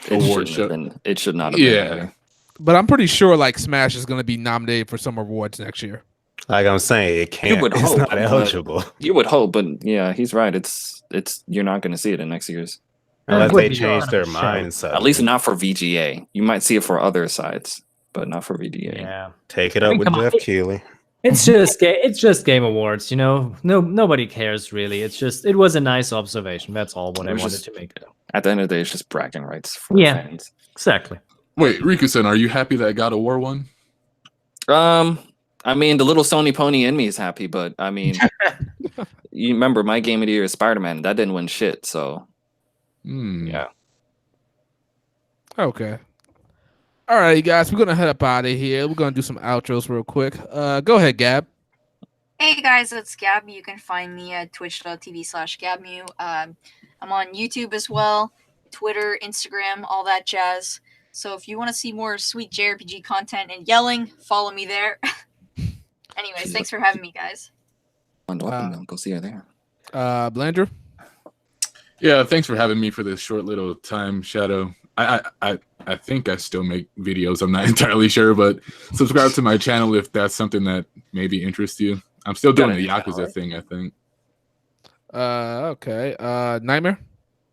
award should. It should not have been better. But I'm pretty sure like Smash is going to be nominated for some awards next year. Like I'm saying, it can't. It's not eligible. You would hope, but yeah, he's right. It's you're not going to see it in next year's. Unless they change their minds. At least not for VGA. You might see it for other sides, but not for VGA. Yeah. Take it up with Jeff Keighley. It's just Game Awards, nobody cares really. It was a nice observation. That's all what I wanted to make. At the end of the day, it's just bragging rights for fans. Exactly. Wait, Riku-san, are you happy that God of War won? I mean, the little Sony pony in me is happy, but I mean, you remember my game of the year is Spider-Man. That didn't win shit, so yeah. Okay. All right, guys, we're gonna head up out of here. We're gonna do some outros real quick. Go ahead, Gab. Hey guys, it's Gab. You can find me at twitch.tv/GabMew. I'm on YouTube as well, Twitter, Instagram, all that jazz. So if you want to see more sweet JRPG content and yelling, follow me there. Anyways, thanks for having me, guys. Go see her there. Blandrew? Yeah, thanks for having me for this short little time, Shadow. I think I still make videos. I'm not entirely sure, but subscribe to my channel if that's something that maybe interests you. I'm still doing the Yakuza thing, I think. Okay. Nightmare?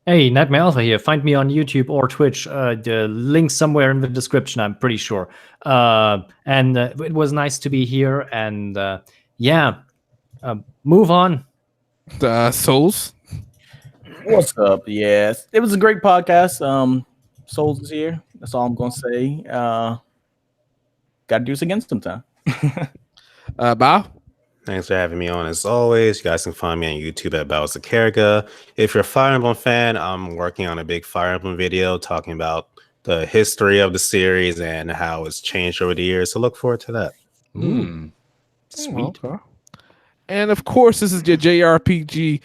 Hey, Nightmare Alpha here. Find me on YouTube or Twitch. The link somewhere in the description, I'm pretty sure. And it was nice to be here. And move on. Souls? What's up? Yes, it was a great podcast. Souls is here. That's all I'm gonna say. Got to do this again sometime. Bao? Thanks for having me on as always. You guys can find me on YouTube at Bowser Carriga. If you're a Fire Emblem fan, I'm working on a big Fire Emblem video talking about the history of the series and how it's changed over the years. So look forward to that. Sweet. Okay. And of course, this is your JRPG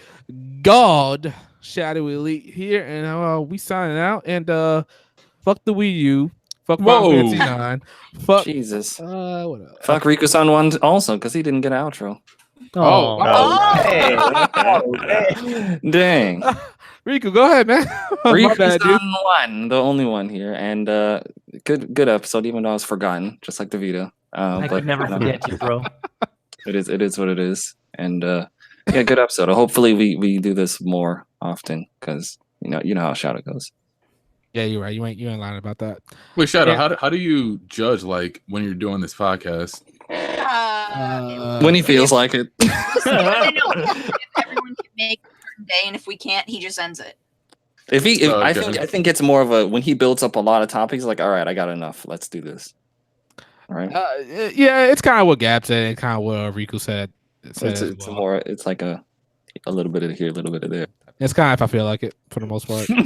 God Shadow Elite here, and we signing out. And fuck the Wii U. Fuck Final Fantasy 9. Fuck Jesus. What else? Fuck Riku-san one also because he didn't get an outro. Dang. Riku, go ahead, man. Riku-san one, the only one here, and good episode, even though I was forgotten, just like the video. I could never forget you, bro. It is what it is, and yeah, good episode. Hopefully, we do this more often because you know how Shadow goes. Yeah, you're right. You ain't lying about that. Wait, Shadow, how do you judge like when you're doing this podcast? When he feels like it. If everyone can make a certain day, and if we can't, he just ends it. I think it's more of a when he builds up a lot of topics, like, all right, I got enough. Let's do this. All right. Yeah, it's kind of what Gab said, and kind of what Riku said. It's more. It's like a little bit of here, a little bit of there. It's kind of if I feel like it for the most part. All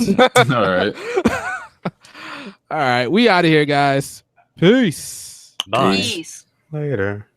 right. All right. We out of here, guys. Peace. Bye. Peace. Later.